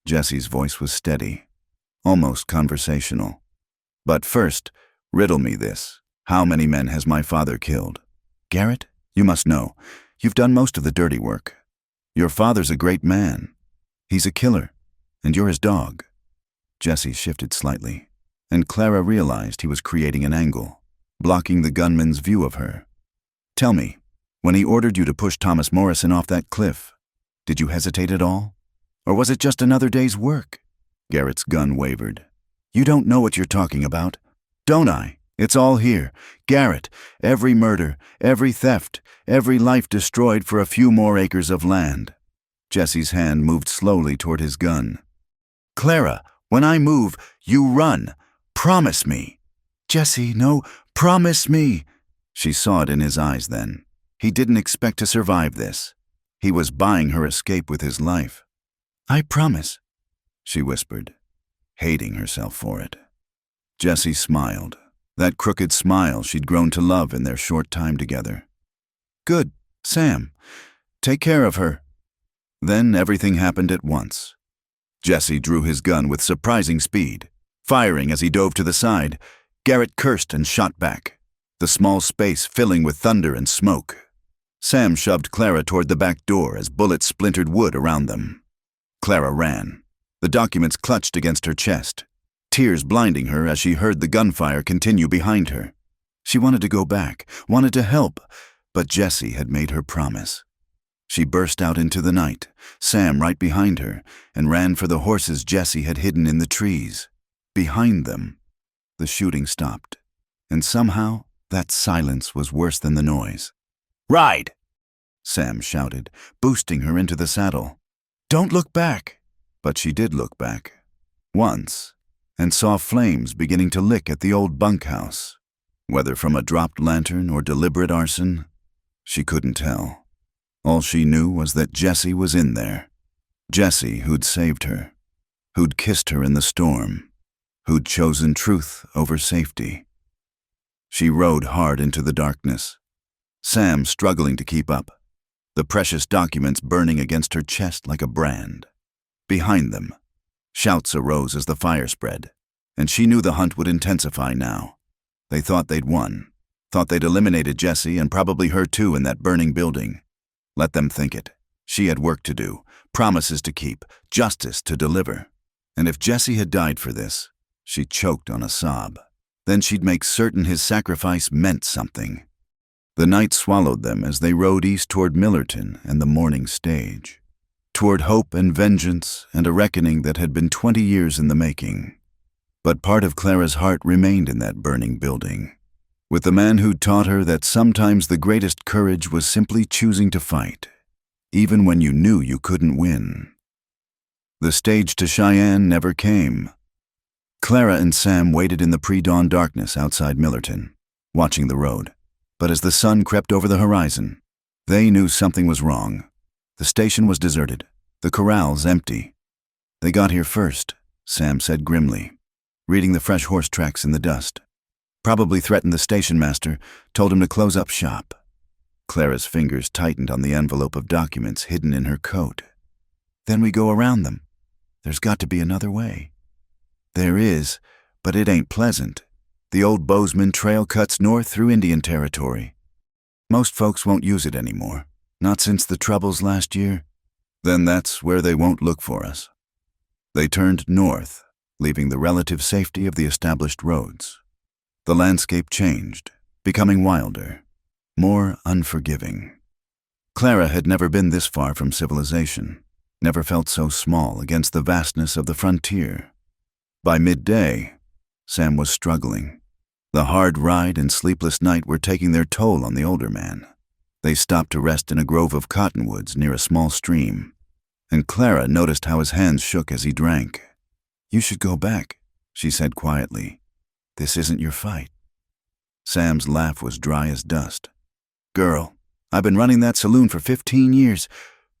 Jessie's voice was steady, almost conversational. "But first, riddle me this. How many men has my father killed?" "Garrett, you must know. You've done most of the dirty work. Your father's a great man. He's a killer, and you're his dog." Jessie shifted slightly, and Clara realized he was creating an angle, blocking the gunman's view of her. "Tell me, when he ordered you to push Thomas Morrison off that cliff, did you hesitate at all? Or was it just another day's work?" Garrett's gun wavered. "You don't know what you're talking about." "Don't I? It's all here. Garrett, every murder, every theft, every life destroyed for a few more acres of land." Jessie's hand moved slowly toward his gun. "Clara, when I move, you run. Promise me." "Jessie, no, promise me." She saw it in his eyes then. He didn't expect to survive this. He was buying her escape with his life. "I promise," she whispered, hating herself for it. Jessie smiled, that crooked smile she'd grown to love in their short time together. "Good, Sam. Take care of her." Then everything happened at once. Jesse drew his gun with surprising speed. Firing as he dove to the side, Garrett cursed and shot back, the small space filling with thunder and smoke. Sam shoved Clara toward the back door as bullets splintered wood around them. Clara ran, the documents clutched against her chest, tears blinding her as she heard the gunfire continue behind her. She wanted to go back, wanted to help, but Jesse had made her promise. She burst out into the night, Sam right behind her, and ran for the horses Jesse had hidden in the trees. Behind them, the shooting stopped, and somehow that silence was worse than the noise. "Ride!" Sam shouted, boosting her into the saddle. "Don't look back!" But she did look back. Once, and saw flames beginning to lick at the old bunkhouse. Whether from a dropped lantern or deliberate arson, she couldn't tell. All she knew was that Jesse was in there. Jesse who'd saved her, who'd kissed her in the storm, who'd chosen truth over safety. She rode hard into the darkness, Sam struggling to keep up, the precious documents burning against her chest like a brand. Behind them, shouts arose as the fire spread, and she knew the hunt would intensify now. They thought they'd won, thought they'd eliminated Jesse and probably her too in that burning building. Let them think it. She had work to do, promises to keep, justice to deliver. And if Jesse had died for this, she choked on a sob. Then she'd make certain his sacrifice meant something. The night swallowed them as they rode east toward Millerton and the morning stage, toward hope and vengeance and a reckoning that had been 20 years in the making. But part of Clara's heart remained in that burning building, with the man who'd taught her that sometimes the greatest courage was simply choosing to fight, even when you knew you couldn't win. The stage to Cheyenne never came. Clara and Sam waited in the pre-dawn darkness outside Millerton, watching the road. But as the sun crept over the horizon, they knew something was wrong. The station was deserted, the corrals empty. "They got here first," Sam said grimly, reading the fresh horse tracks in the dust. "Probably threatened the station master, told him to close up shop." Clara's fingers tightened on the envelope of documents hidden in her coat. "Then we go around them. There's got to be another way." "There is, but it ain't pleasant. The old Bozeman Trail cuts north through Indian Territory. Most folks won't use it anymore, not since the Troubles last year." "Then that's where they won't look for us." They turned north, leaving the relative safety of the established roads. The landscape changed, becoming wilder, more unforgiving. Clara had never been this far from civilization, never felt so small against the vastness of the frontier. By midday, Sam was struggling. The hard ride and sleepless night were taking their toll on the older man. They stopped to rest in a grove of cottonwoods near a small stream, and Clara noticed how his hands shook as he drank. "You should go back," she said quietly. "This isn't your fight." Sam's laugh was dry as dust. "Girl, I've been running that saloon for 15 years,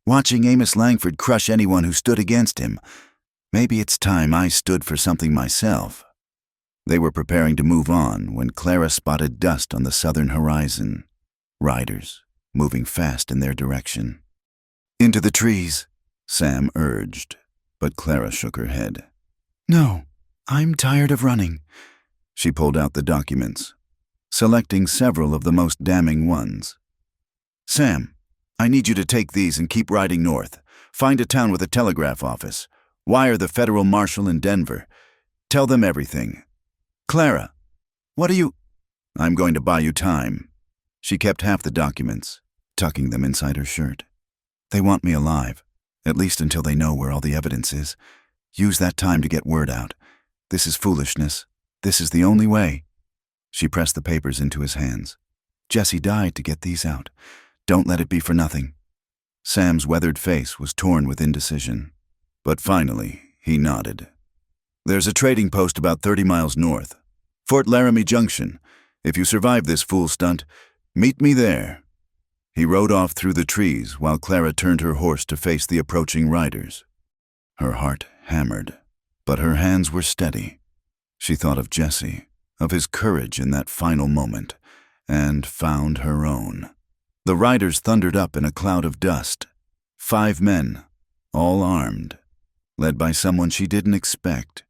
watching Amos Langford crush anyone who stood against him. Maybe it's time I stood for something myself." They were preparing to move on when Clara spotted dust on the southern horizon. Riders, moving fast in their direction. "Into the trees," Sam urged, but Clara shook her head. "No, I'm tired of running." She pulled out the documents, selecting several of the most damning ones. "Sam, I need you to take these and keep riding north. Find a town with a telegraph office. Wire the federal marshal in Denver. Tell them everything. Clara, what are you—" "I'm going to buy you time." She kept half the documents, tucking them inside her shirt. "They want me alive, at least until they know where all the evidence is. Use that time to get word out. This is foolishness. This is the only way." She pressed the papers into his hands. "Jesse died to get these out. Don't let it be for nothing." Sam's weathered face was torn with indecision, but finally he nodded. "There's a trading post about 30 miles north. Fort Laramie Junction. If you survive this fool stunt, meet me there." He rode off through the trees while Clara turned her horse to face the approaching riders. Her heart hammered, but her hands were steady. She thought of Jesse, of his courage in that final moment, and found her own. The riders thundered up in a cloud of dust. 5 men, all armed, led by someone she didn't expect.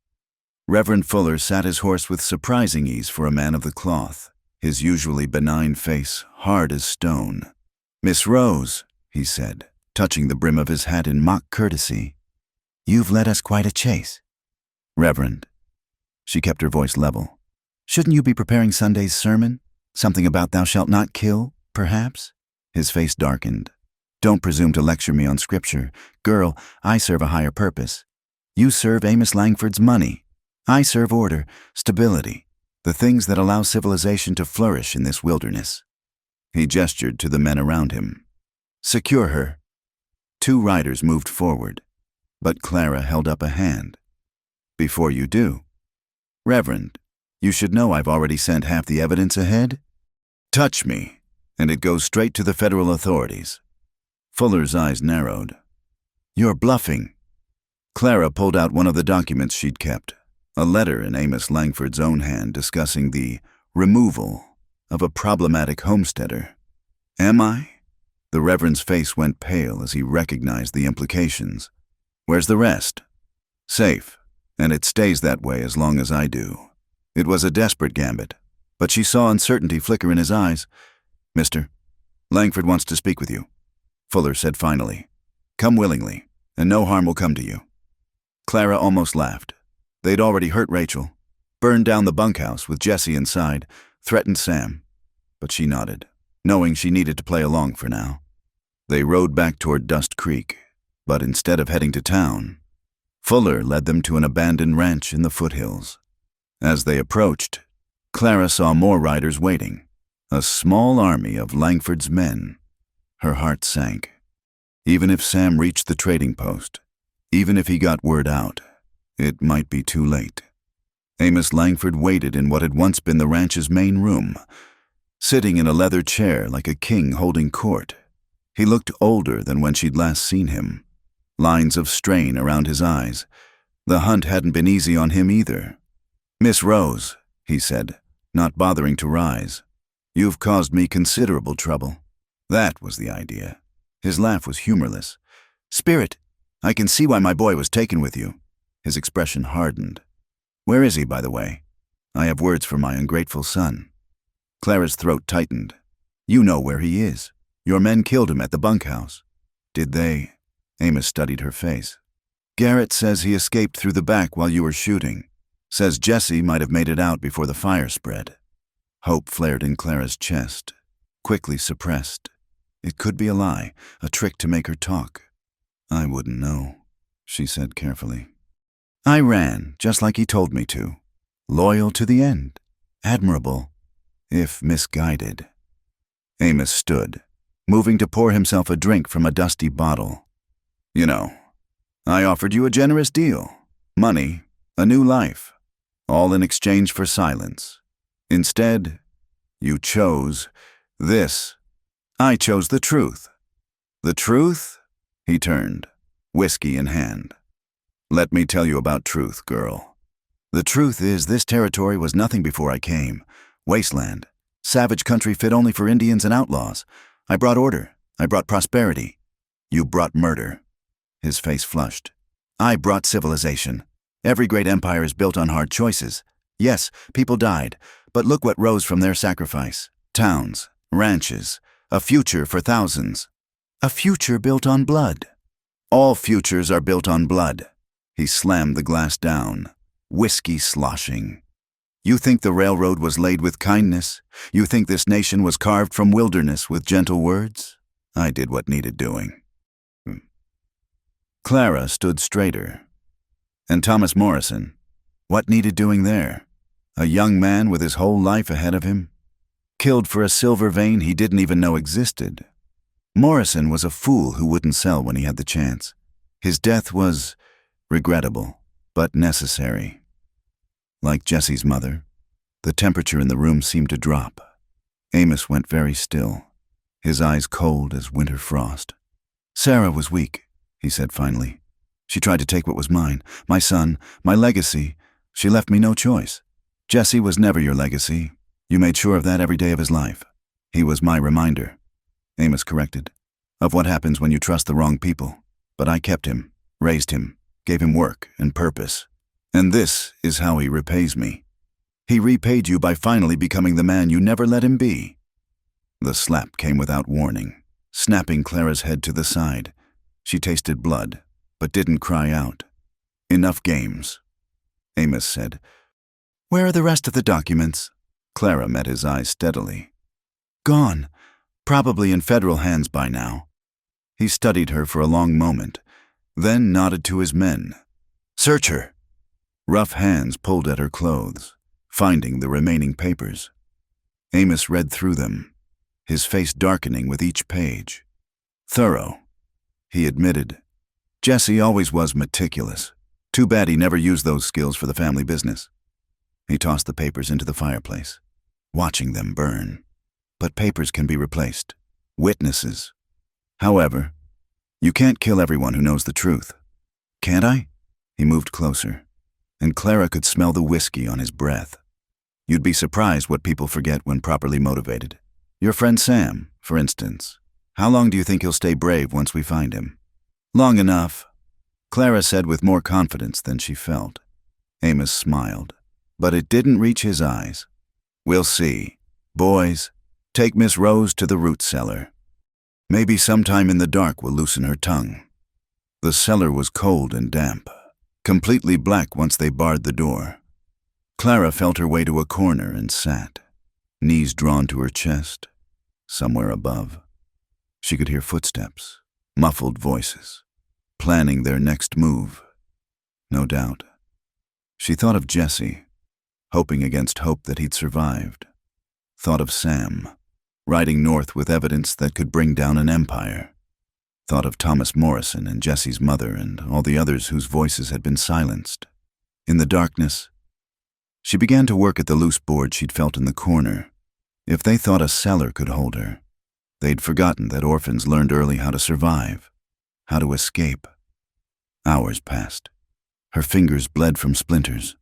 Reverend Fuller sat his horse with surprising ease for a man of the cloth, his usually benign face hard as stone. "Miss Rose," he said, touching the brim of his hat in mock courtesy, "you've led us quite a chase." "Reverend." She kept her voice level. "Shouldn't you be preparing Sunday's sermon? Something about thou shalt not kill, perhaps?" His face darkened. "Don't presume to lecture me on scripture. Girl, I serve a higher purpose. You serve Amos Langford's money. I serve order, stability, the things that allow civilization to flourish in this wilderness." He gestured to the men around him. "Secure her." 2 riders moved forward, but Clara held up a hand. "Before you do, Reverend, you should know I've already sent half the evidence ahead. Touch me, and it goes straight to the federal authorities." Fuller's eyes narrowed. "You're bluffing." Clara pulled out one of the documents she'd kept, a letter in Amos Langford's own hand discussing the removal of a problematic homesteader. "Am I?" The Reverend's face went pale as he recognized the implications. "Where's the rest?" "Safe, and it stays that way as long as I do." It was a desperate gambit, but she saw uncertainty flicker in his eyes. "Mr. Langford wants to speak with you," Fuller said finally. "Come willingly, and no harm will come to you." Clara almost laughed. They'd already hurt Rachel, burned down the bunkhouse with Jesse inside, threatened Sam. But she nodded, knowing she needed to play along for now. They rode back toward Dust Creek, but instead of heading to town, Fuller led them to an abandoned ranch in the foothills. As they approached, Clara saw more riders waiting, a small army of Langford's men. Her heart sank. Even if Sam reached the trading post, even if he got word out, it might be too late. Amos Langford waited in what had once been the ranch's main room, sitting in a leather chair like a king holding court. He looked older than when she'd last seen him, lines of strain around his eyes. The hunt hadn't been easy on him either. "Miss Rose," he said, not bothering to rise, "you've caused me considerable trouble." That was the idea. His laugh was humorless. "Spirit, I can see why my boy was taken with you." His expression hardened. "Where is he, by the way? I have words for my ungrateful son." Clara's throat tightened. "You know where he is. Your men killed him at the bunkhouse." "Did they?" Amos studied her face. "Garrett says he escaped through the back while you were shooting. Says Jesse might have made it out before the fire spread." Hope flared in Clara's chest, quickly suppressed. It could be a lie, a trick to make her talk. "I wouldn't know," she said carefully. "I ran, just like he told me to. Loyal to the end. Admirable, if misguided." Amos stood, moving to pour himself a drink from a dusty bottle. "You know, I offered you a generous deal. Money, a new life, all in exchange for silence. Instead, you chose this. I chose the truth." "The truth?" He turned, whiskey in hand. "Let me tell you about truth, girl. The truth is this territory was nothing before I came. Wasteland. Savage country fit only for Indians and outlaws. I brought order. I brought prosperity. You brought murder." His face flushed. "I brought civilization. Every great empire is built on hard choices. Yes, people died, but look what rose from their sacrifice. Towns, ranches, a future for thousands. A future built on blood. All futures are built on blood." He slammed the glass down, whiskey sloshing. "You think the railroad was laid with kindness? You think this nation was carved from wilderness with gentle words? I did what needed doing." Clara stood straighter. "And Thomas Morrison, what needed doing there? A young man with his whole life ahead of him? Killed for a silver vein he didn't even know existed. Morrison was a fool who wouldn't sell when he had the chance. His death was regrettable, but necessary." Like Jesse's mother, the temperature in the room seemed to drop. Amos went very still, his eyes cold as winter frost. "Sarah was weak," he said finally. "She tried to take what was mine, my son, my legacy. She left me no choice. Jesse was never your legacy. You made sure of that every day of his life. He was my reminder," Amos corrected, "of what happens when you trust the wrong people. But I kept him. Raised him, gave him work and purpose. And this is how he repays me. He repaid you by finally becoming the man you never let him be." The slap came without warning, snapping Clara's head to the side. She tasted blood, but didn't cry out. "Enough games," Amos said. "Where are the rest of the documents?" Clara met his eyes steadily. "Gone. Probably in federal hands by now." He studied her for a long moment, then nodded to his men. "Search her." Rough hands pulled at her clothes, finding the remaining papers. Amos read through them, his face darkening with each page. Thorough, he admitted. Jesse always was meticulous. Too bad he never used those skills for the family business. He tossed the papers into the fireplace, watching them burn. But papers can be replaced. Witnesses. However, you can't kill everyone who knows the truth. Can't I? He moved closer, and Clara could smell the whiskey on his breath. You'd be surprised what people forget when properly motivated. Your friend Sam, for instance. How long do you think he'll stay brave once we find him? Long enough, Clara said with more confidence than she felt. Amos smiled, but it didn't reach his eyes. We'll see. Boys, take Miss Rose to the root cellar. Maybe sometime in the dark we'll loosen her tongue. The cellar was cold and damp, completely black once they barred the door. Clara felt her way to a corner and sat, knees drawn to her chest, somewhere above. She could hear footsteps, muffled voices, planning their next move. No doubt. She thought of Jesse, hoping against hope that he'd survived. Thought of Sam, riding north with evidence that could bring down an empire. Thought of Thomas Morrison and Jesse's mother and all the others whose voices had been silenced. In the darkness, she began to work at the loose board she'd felt in the corner. If they thought a cellar could hold her, they'd forgotten that orphans learned early how to survive, how to escape. Hours passed. Her fingers bled from splinters,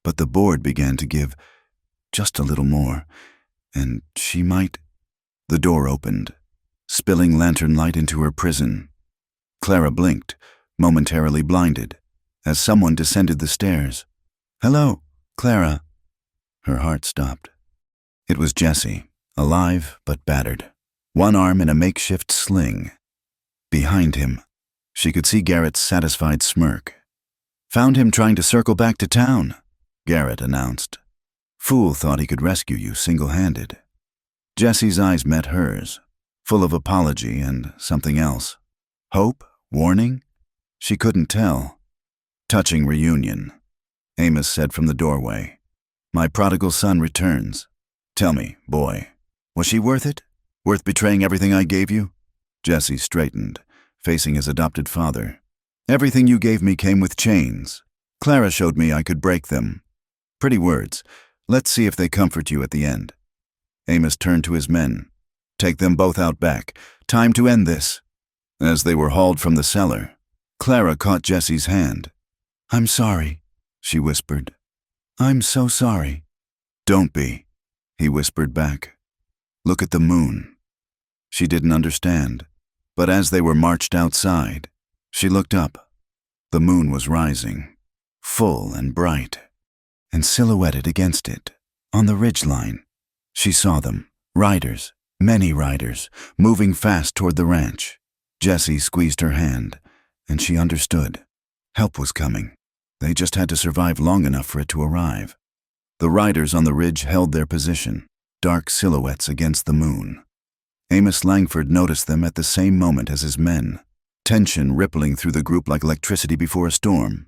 but the board began to give just a little more, and she might... The door opened, spilling lantern light into her prison. Clara blinked, momentarily blinded, as someone descended the stairs. "Hello, Clara." Her heart stopped. It was Jesse, alive but battered, one arm in a makeshift sling. Behind him, she could see Garrett's satisfied smirk. "Found him trying to circle back to town," Garrett announced. "Fool thought he could rescue you single-handed." Jesse's eyes met hers, full of apology and something else. Hope? Warning? She couldn't tell. "Touching reunion," Amos said from the doorway. "My prodigal son returns. Tell me, boy, was she worth it? Worth betraying everything I gave you?" Jesse straightened, facing his adopted father. "Everything you gave me came with chains. Clara showed me I could break them. Pretty words. Let's see if they comfort you at the end." Amos turned to his men. "Take them both out back. Time to end this." As they were hauled from the cellar, Clara caught Jesse's hand. "I'm sorry," she whispered. "I'm so sorry." "Don't be," he whispered back. "Look at the moon." She didn't understand, but as they were marched outside, she looked up. The moon was rising, full and bright, and silhouetted against it, on the ridgeline. She saw them, riders, many riders, moving fast toward the ranch. Jesse squeezed her hand, and she understood. Help was coming. They just had to survive long enough for it to arrive. The riders on the ridge held their position, dark silhouettes against the moon. Amos Langford noticed them at the same moment as his men, tension rippling through the group like electricity before a storm.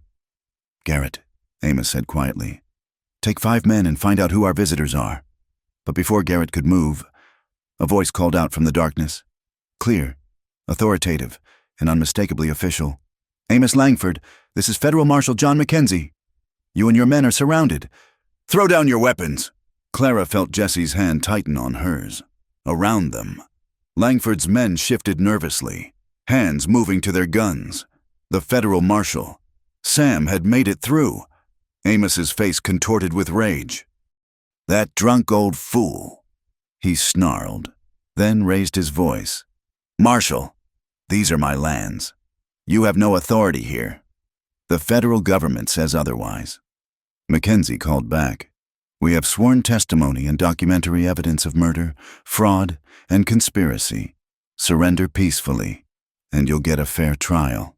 "Garrett," Amos said quietly, "take 5 men and find out who our visitors are." But before Garrett could move, a voice called out from the darkness. Clear, authoritative, and unmistakably official. "Amos Langford, this is Federal Marshal John Mackenzie. You and your men are surrounded. Throw down your weapons." Clara felt Jesse's hand tighten on hers. Around them, Langford's men shifted nervously, hands moving to their guns. The Federal Marshal, Sam, had made it through. Amos's face contorted with rage. "That drunk old fool," he snarled, then raised his voice. "Marshal, these are my lands. You have no authority here. The federal government says otherwise. Mackenzie called back. We have sworn testimony and documentary evidence of murder, fraud, and conspiracy. Surrender peacefully, and you'll get a fair trial.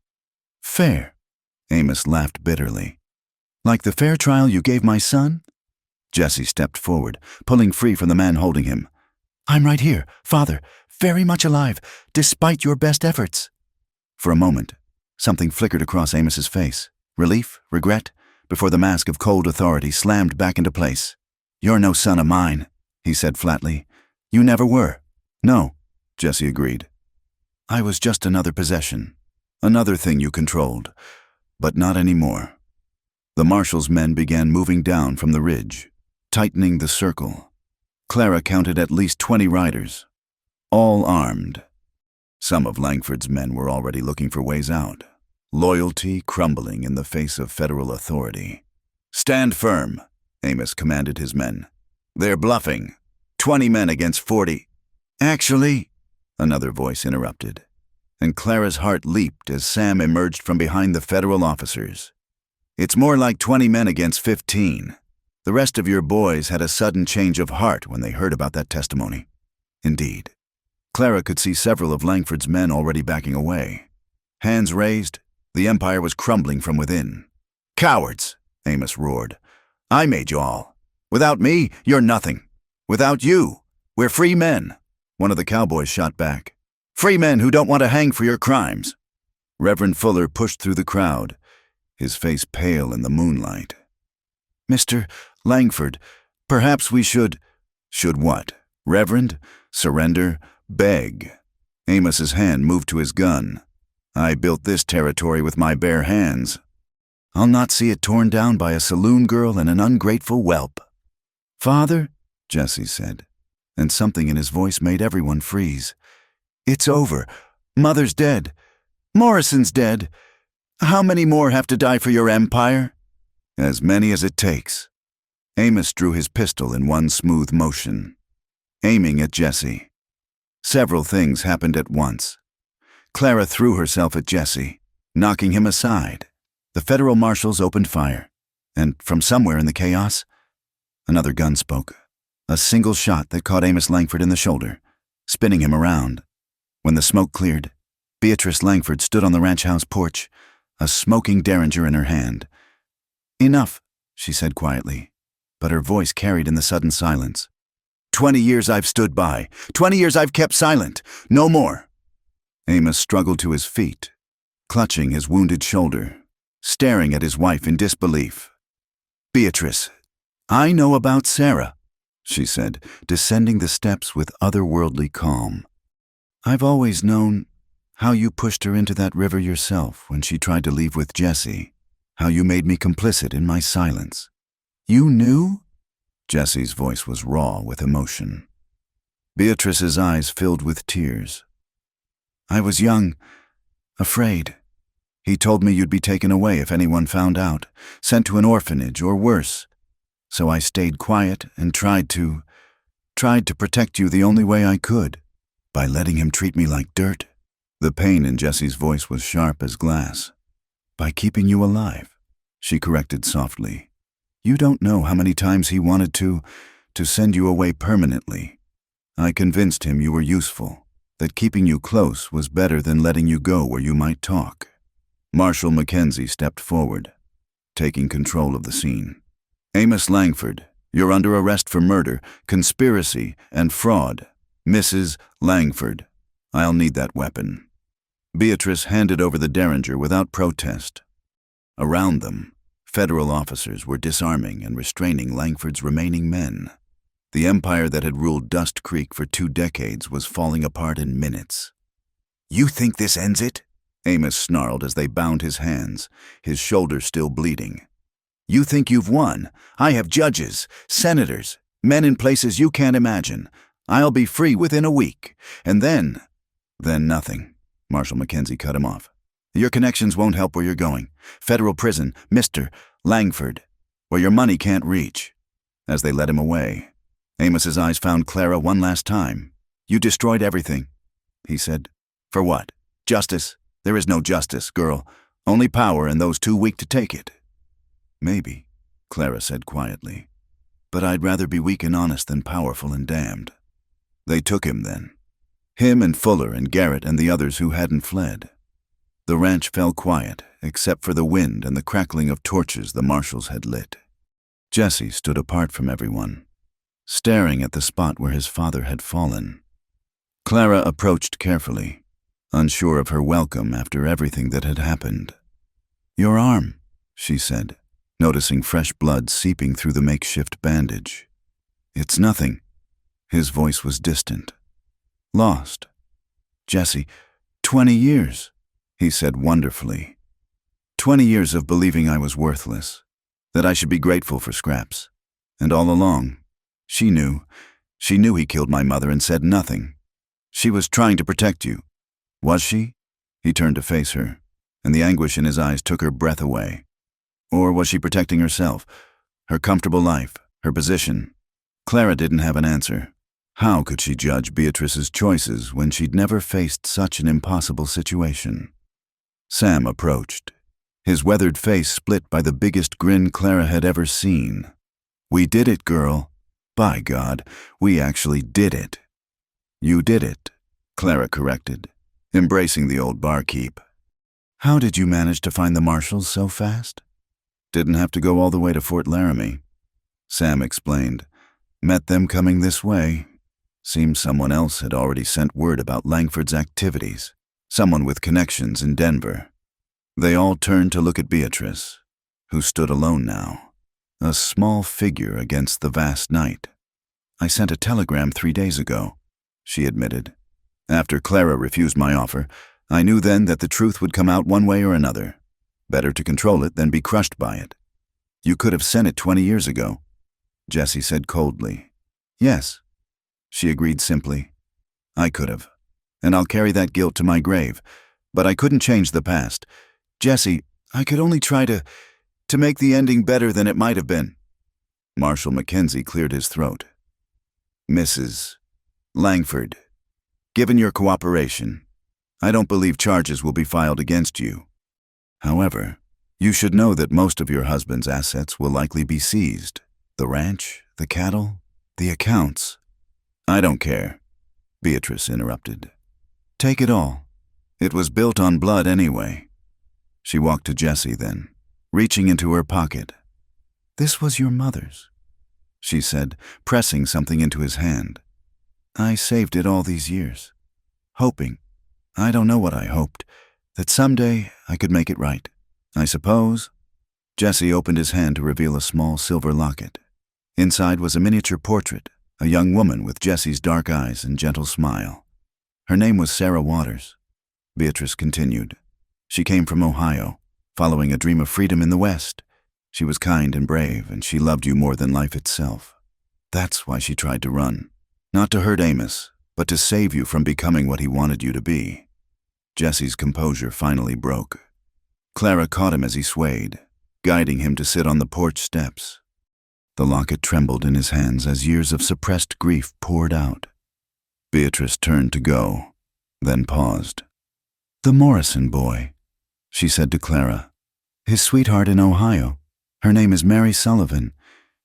Fair? Amos laughed bitterly. Like the fair trial you gave my son? Jesse stepped forward, pulling free from the man holding him. I'm right here, Father, very much alive, despite your best efforts. For a moment, something flickered across Amos's face. Relief, regret, before the mask of cold authority slammed back into place. You're no son of mine, he said flatly. You never were. No, Jesse agreed. I was just another possession, another thing you controlled, but not anymore. The marshal's men began moving down from the ridge, tightening the circle. Clara counted at least 20 riders, all armed. Some of Langford's men were already looking for ways out, loyalty crumbling in the face of federal authority. Stand firm, Amos commanded his men. They're bluffing. 20 men against 40. Actually, another voice interrupted, and Clara's heart leaped as Sam emerged from behind the federal officers. It's more like 20 men against 15. The rest of your boys had a sudden change of heart when they heard about that testimony. Indeed, Clara could see several of Langford's men already backing away. Hands raised, the empire was crumbling from within. Cowards, Amos roared. I made you all. Without me, you're nothing. Without you, we're free men. One of the cowboys shot back. Free men who don't want to hang for your crimes. Reverend Fuller pushed through the crowd, his face pale in the moonlight. Mr. Langford, perhaps we should... Should what? Reverend? Surrender? Beg? Amos's hand moved to his gun. I built this territory with my bare hands. I'll not see it torn down by a saloon girl and an ungrateful whelp. Father, Jesse said, and something in his voice made everyone freeze. It's over. Mother's dead. Morrison's dead. How many more have to die for your empire? As many as it takes. Amos drew his pistol in one smooth motion, aiming at Jesse. Several things happened at once. Clara threw herself at Jesse, knocking him aside. The federal marshals opened fire, and from somewhere in the chaos, another gun spoke. A single shot that caught Amos Langford in the shoulder, spinning him around. When the smoke cleared, Beatrice Langford stood on the ranch house porch, a smoking derringer in her hand. Enough, she said quietly, but her voice carried in the sudden silence. 20 years I've stood by. 20 years I've kept silent. No more. Amos struggled to his feet, clutching his wounded shoulder, staring at his wife in disbelief. Beatrice, I know about Sarah, she said, descending the steps with otherworldly calm. I've always known how you pushed her into that river yourself when she tried to leave with Jesse, how you made me complicit in my silence. You knew? Jesse's voice was raw with emotion. Beatrice's eyes filled with tears. I was young, afraid. He told me you'd be taken away if anyone found out, sent to an orphanage or worse. So I stayed quiet and tried to protect you the only way I could, by letting him treat me like dirt. The pain in Jesse's voice was sharp as glass. By keeping you alive, she corrected softly. You don't know how many times he wanted to send you away permanently. I convinced him you were useful, that keeping you close was better than letting you go where you might talk. Marshal Mackenzie stepped forward, taking control of the scene. Amos Langford, you're under arrest for murder, conspiracy, and fraud. Mrs. Langford, I'll need that weapon. Beatrice handed over the derringer without protest. Around them, federal officers were disarming and restraining Langford's remaining men. The empire that had ruled Dust Creek for 2 decades was falling apart in minutes. You think this ends it? Amos snarled as they bound his hands, his shoulder still bleeding. You think you've won? I have judges, senators, men in places you can't imagine. I'll be free within a week. And then nothing. Marshal Mackenzie cut him off. Your connections won't help where you're going. Federal prison, Mr. Langford, where your money can't reach. As they led him away, Amos's eyes found Clara one last time. You destroyed everything, he said. For what? Justice? There is no justice, girl. Only power and those too weak to take it. Maybe, Clara said quietly. But I'd rather be weak and honest than powerful and damned. They took him then. Him and Fuller and Garrett and the others who hadn't fled. The ranch fell quiet, except for the wind and the crackling of torches the marshals had lit. Jesse stood apart from everyone, staring at the spot where his father had fallen. Clara approached carefully, unsure of her welcome after everything that had happened. "Your arm," she said, noticing fresh blood seeping through the makeshift bandage. "It's nothing." His voice was distant. "Lost. Jesse, 20 years, he said wonderfully. 20 years of believing I was worthless, that I should be grateful for scraps. And all along, she knew he killed my mother and said nothing. She was trying to protect you. Was she?" He turned to face her, and the anguish in his eyes took her breath away. Or was she protecting herself, her comfortable life, her position? Clara didn't have an answer. How could she judge Beatrice's choices when she'd never faced such an impossible situation? Sam approached, his weathered face split by the biggest grin Clara had ever seen. "We did it, girl. By God, we actually did it." "You did it," Clara corrected, embracing the old barkeep. "How did you manage to find the marshals so fast?" "Didn't have to go all the way to Fort Laramie," Sam explained. "Met them coming this way. Seems someone else had already sent word about Langford's activities, someone with connections in Denver." They all turned to look at Beatrice, who stood alone now, a small figure against the vast night. "I sent a telegram 3 days ago," she admitted. "After Clara refused my offer, I knew then that the truth would come out one way or another. Better to control it than be crushed by it." "You could have sent it 20 years ago," Jesse said coldly. "Yes," she agreed simply. "I could have, and I'll carry that guilt to my grave, but I couldn't change the past. Jesse, I could only try to make the ending better than it might have been." Marshal Mackenzie cleared his throat. "Mrs. Langford, given your cooperation, I don't believe charges will be filed against you. However, you should know that most of your husband's assets will likely be seized. The ranch, the cattle, the accounts." "I don't care," Beatrice interrupted. "Take it all. It was built on blood anyway." She walked to Jesse then, reaching into her pocket. "This was your mother's," she said, pressing something into his hand. "I saved it all these years, hoping, I don't know what I hoped, that someday I could make it right. I suppose." Jesse opened his hand to reveal a small silver locket. Inside was a miniature portrait, a young woman with Jesse's dark eyes and gentle smile. Her name was Sarah Waters. Beatrice continued. "She came from Ohio, following a dream of freedom in the West. She was kind and brave, and she loved you more than life itself. That's why she tried to run. Not to hurt Amos, but to save you from becoming what he wanted you to be." Jesse's composure finally broke. Clara caught him as he swayed, guiding him to sit on the porch steps. The locket trembled in his hands as years of suppressed grief poured out. Beatrice turned to go, then paused. "The Morrison boy," she said to Clara. "His sweetheart in Ohio. Her name is Mary Sullivan.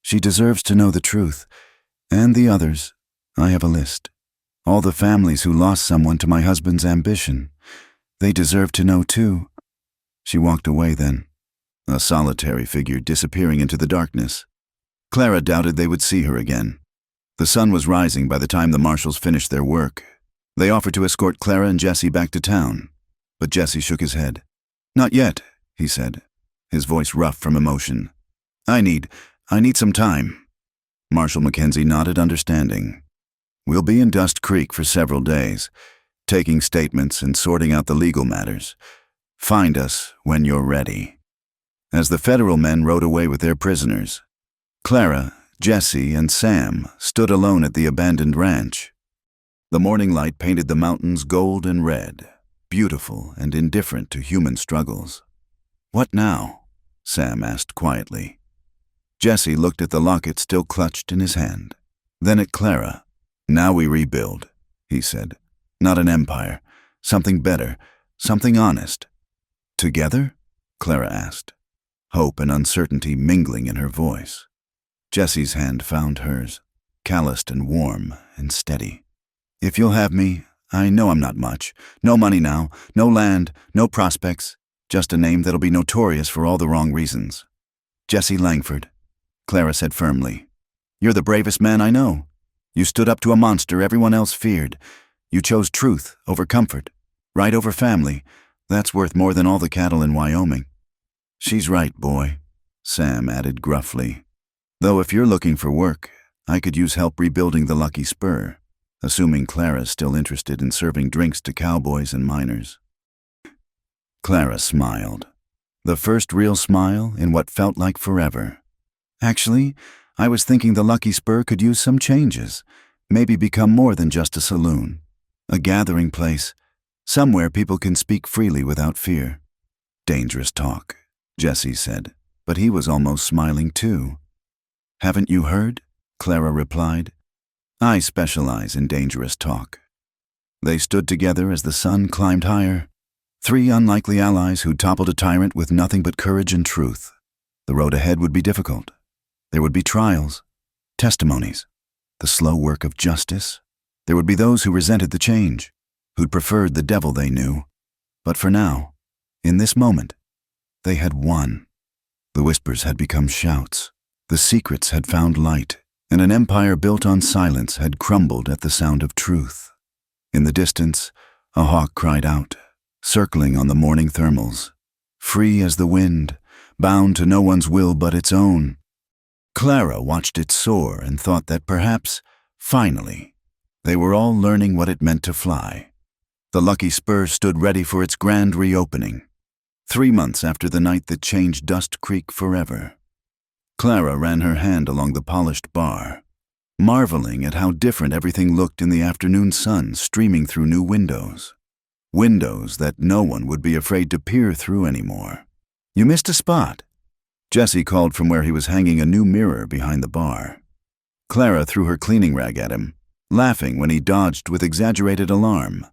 She deserves to know the truth. And the others. I have a list. All the families who lost someone to my husband's ambition. They deserve to know too." She walked away then, a solitary figure disappearing into the darkness. Clara doubted they would see her again. The sun was rising by the time the marshals finished their work. They offered to escort Clara and Jesse back to town, but Jesse shook his head. "Not yet," he said, his voice rough from emotion. I need some time." Marshal Mackenzie nodded understanding. "We'll be in Dust Creek for several days, taking statements and sorting out the legal matters. Find us when you're ready." As the federal men rode away with their prisoners, Clara, Jesse, and Sam stood alone at the abandoned ranch. The morning light painted the mountains gold and red, beautiful and indifferent to human struggles. "What now?" Sam asked quietly. Jesse looked at the locket still clutched in his hand, then at Clara. "Now we rebuild," he said. "Not an empire, something better, Something honest. Together? Clara asked, hope and uncertainty mingling in her voice. Jessie's hand found hers, calloused and warm and steady. If you'll have me, I know I'm not much. No money now, no land, no prospects, just a name that'll be notorious for all the wrong reasons. Jessie Langford, Clara said firmly. You're the bravest man I know. You stood up to a monster everyone else feared. You chose truth over comfort, right over family. That's worth more than all the cattle in Wyoming. She's right, boy, Sam added gruffly. Though if you're looking for work, I could use help rebuilding the Lucky Spur, assuming Clara's still interested in serving drinks to cowboys and miners. Clara smiled. The first real smile in what felt like forever. Actually, I was thinking the Lucky Spur could use some changes, maybe become more than just a saloon. A gathering place, somewhere people can speak freely without fear. Dangerous talk, Jessie said, but he was almost smiling too. Haven't you heard? Clara replied. I specialize in dangerous talk. They stood together as the sun climbed higher. 3 unlikely allies who toppled a tyrant with nothing but courage and truth. The road ahead would be difficult. There would be trials, testimonies, the slow work of justice. There would be those who resented the change, who'd preferred the devil they knew. But for now, in this moment, they had won. The whispers had become shouts. The secrets had found light, and an empire built on silence had crumbled at the sound of truth. In the distance, a hawk cried out, circling on the morning thermals, free as the wind, bound to no one's will but its own. Clara watched it soar and thought that perhaps, finally, they were all learning what it meant to fly. The Lucky Spur stood ready for its grand reopening, 3 months after the night that changed Dust Creek forever. Clara ran her hand along the polished bar, marveling at how different everything looked in the afternoon sun streaming through new windows. Windows that no one would be afraid to peer through anymore. You missed a spot, Jessie called from where he was hanging a new mirror behind the bar. Clara threw her cleaning rag at him, laughing when he dodged with exaggerated alarm.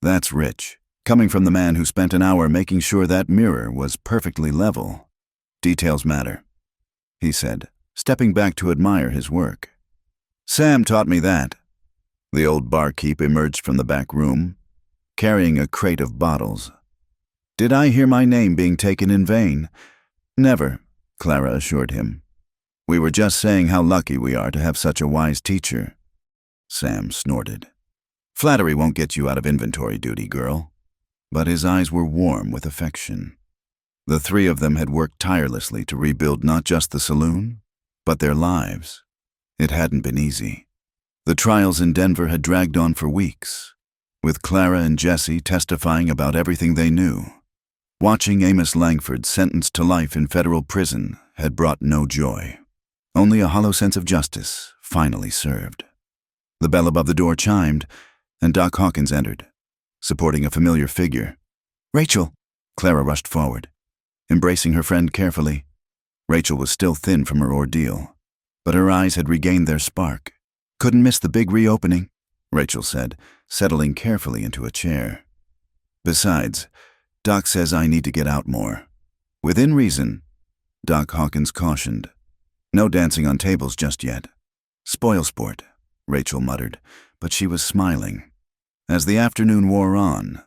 That's rich, coming from the man who spent an hour making sure that mirror was perfectly level. Details matter, he said, stepping back to admire his work. Sam taught me that. The old barkeep emerged from the back room, carrying a crate of bottles. Did I hear my name being taken in vain? Never, Clara assured him. We were just saying how lucky we are to have such a wise teacher. Sam snorted. Flattery won't get you out of inventory duty, girl. But his eyes were warm with affection. The 3 of them had worked tirelessly to rebuild not just the saloon, but their lives. It hadn't been easy. The trials in Denver had dragged on for weeks, with Clara and Jessie testifying about everything they knew. Watching Amos Langford sentenced to life in federal prison had brought no joy. Only a hollow sense of justice, finally served. The bell above the door chimed, and Doc Hawkins entered, supporting a familiar figure. Rachel! Clara rushed forward, embracing her friend carefully. Rachel was still thin from her ordeal, but her eyes had regained their spark. Couldn't miss the big reopening, Rachel said, settling carefully into a chair. Besides, Doc says I need to get out more. Within reason, Doc Hawkins cautioned. No dancing on tables just yet. Spoil sport, Rachel muttered, but she was smiling. As the afternoon wore on,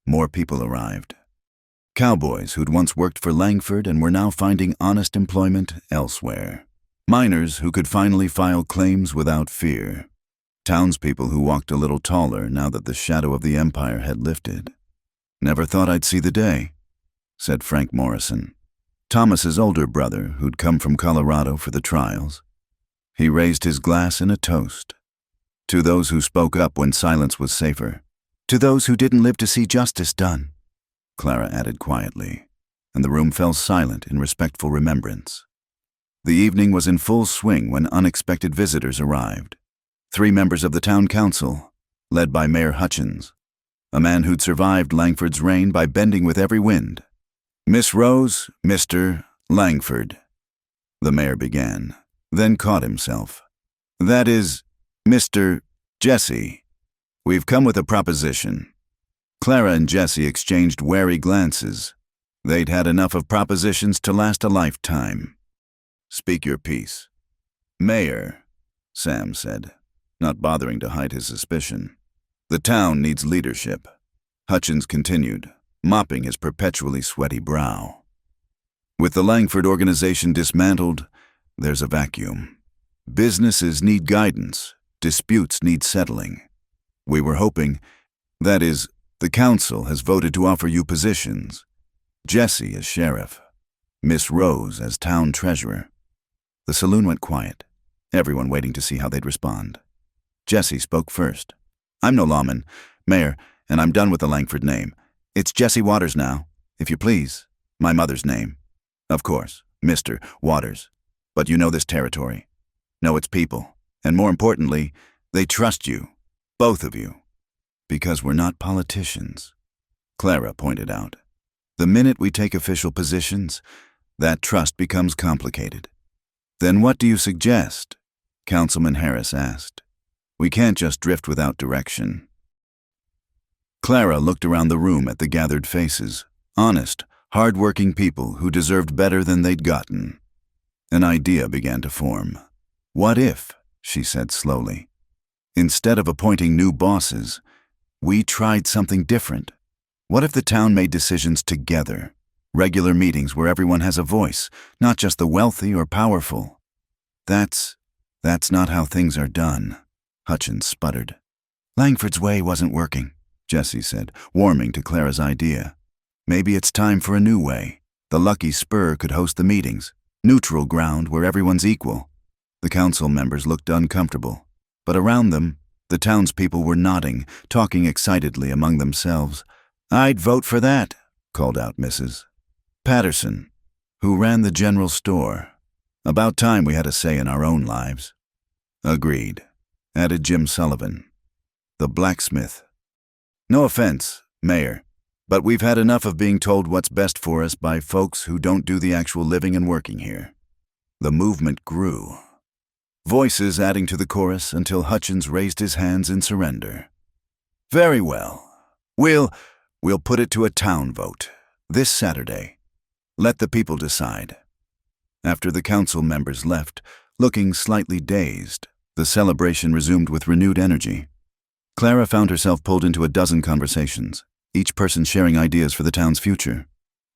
more people arrived. Cowboys who'd once worked for Langford and were now finding honest employment elsewhere. Miners who could finally file claims without fear. Townspeople who walked a little taller now that the shadow of the empire had lifted. Never thought I'd see the day, said Frank Morrison, Thomas's older brother who'd come from Colorado for the trials. He raised his glass in a toast. To those who spoke up when silence was safer. To those who didn't live to see justice done, Clara added quietly, and the room fell silent in respectful remembrance. The evening was in full swing when unexpected visitors arrived. 3 members of the town council, led by Mayor Hutchins, a man who'd survived Langford's reign by bending with every wind. Miss Rose, Mr. Langford, the mayor began, then caught himself. That is, Mr. Jessie. We've come with a proposition. Clara and Jessie exchanged wary glances. They'd had enough of propositions to last a lifetime. "Speak your piece." "Mayor," Sam said, not bothering to hide his suspicion. "The town needs leadership." Hutchins continued, mopping his perpetually sweaty brow. "With the Langford organization dismantled, there's a vacuum. Businesses need guidance. Disputes need settling. We were hoping, that is, the council has voted to offer you positions. Jessie as sheriff, Miss Rose as town treasurer." The saloon went quiet, everyone waiting to see how they'd respond. Jessie spoke first. "I'm no lawman, Mayor, and I'm done with the Langford name. It's Jessie Waters now, if you please. My mother's name. Of course, Mr. Waters. But you know this territory. Know its people. And more importantly, they trust you. Both of you. Because we're not politicians," Clara pointed out. "The minute we take official positions, that trust becomes complicated." "Then what do you suggest?" Councilman Harris asked. "We can't just drift without direction." Clara looked around the room at the gathered faces, honest, hard-working people who deserved better than they'd gotten. An idea began to form. "What if," she said slowly, "instead of appointing new bosses, we tried something different? What if the town made decisions together? Regular meetings where everyone has a voice, not just the wealthy or powerful." That's not how things are done," Hutchins sputtered. "Langford's way wasn't working," Jessie said, warming to Clara's idea. "Maybe it's time for a new way. The Lucky Spur could host the meetings. Neutral ground where everyone's equal." The council members looked uncomfortable, but around them, the townspeople were nodding, talking excitedly among themselves. "I'd vote for that," called out Mrs. Patterson, who ran the general store. "About time we had a say in our own lives." "Agreed," added Jim Sullivan, the blacksmith. "No offense, Mayor, but we've had enough of being told what's best for us by folks who don't do the actual living and working here." The movement grew, voices adding to the chorus until Hutchins raised his hands in surrender. "Very well. We'll put it to a town vote, this Saturday. Let the people decide." After the council members left, looking slightly dazed, the celebration resumed with renewed energy. Clara found herself pulled into a dozen conversations, each person sharing ideas for the town's future.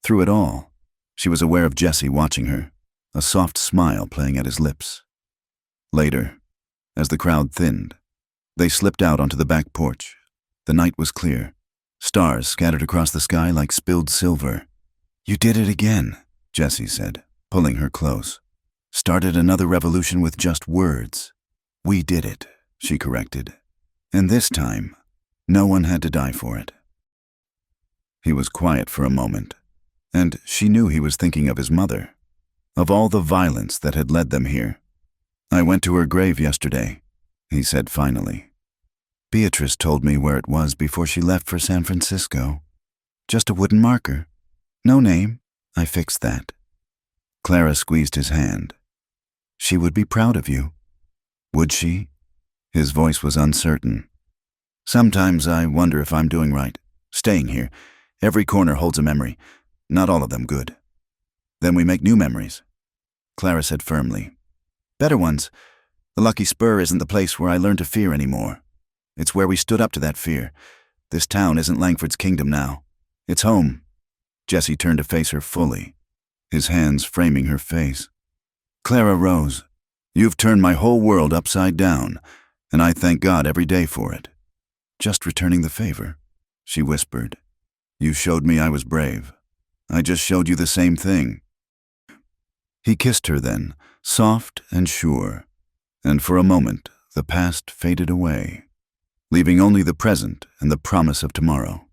Through it all, she was aware of Jessie watching her, a soft smile playing at his lips. Later, as the crowd thinned, they slipped out onto the back porch. The night was clear, stars scattered across the sky like spilled silver. "You did it again," Jessie said, pulling her close. "Started another revolution with just words." "We did it," she corrected. "And this time, no one had to die for it." He was quiet for a moment, and she knew he was thinking of his mother, of all the violence that had led them here. "I went to her grave yesterday," he said finally. "Beatrice told me where it was before she left for San Francisco. Just a wooden marker. No name. I fixed that." Clara squeezed his hand. "She would be proud of you." "Would she?" His voice was uncertain. "Sometimes I wonder if I'm doing right. Staying here. Every corner holds a memory. Not all of them good. Then we make new memories." Clara said firmly. "Better ones. The Lucky Spur isn't the place where I learned to fear anymore. It's where we stood up to that fear. This town isn't Langford's kingdom now. It's home." Jessie turned to face her fully, his hands framing her face. "Clara Rose, you've turned my whole world upside down, and I thank God every day for it." "Just returning the favor," she whispered. "You showed me I was brave. I just showed you the same thing." He kissed her then, soft and sure, and for a moment the past faded away, leaving only the present and the promise of tomorrow.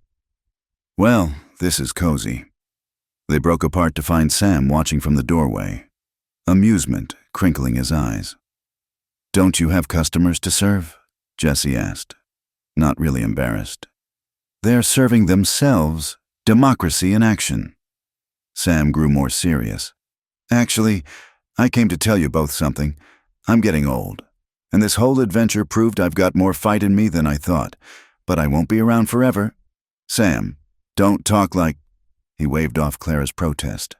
"Well, this is cozy." They broke apart to find Sam watching from the doorway, amusement crinkling his eyes. "Don't you have customers to serve?" Jessie asked, not really embarrassed. "They're serving themselves, democracy in action." Sam grew more serious. "Actually, I came to tell you both something. I'm getting old, and this whole adventure proved I've got more fight in me than I thought, but I won't be around forever." Sam, don't talk like... He waved off Clara's protest.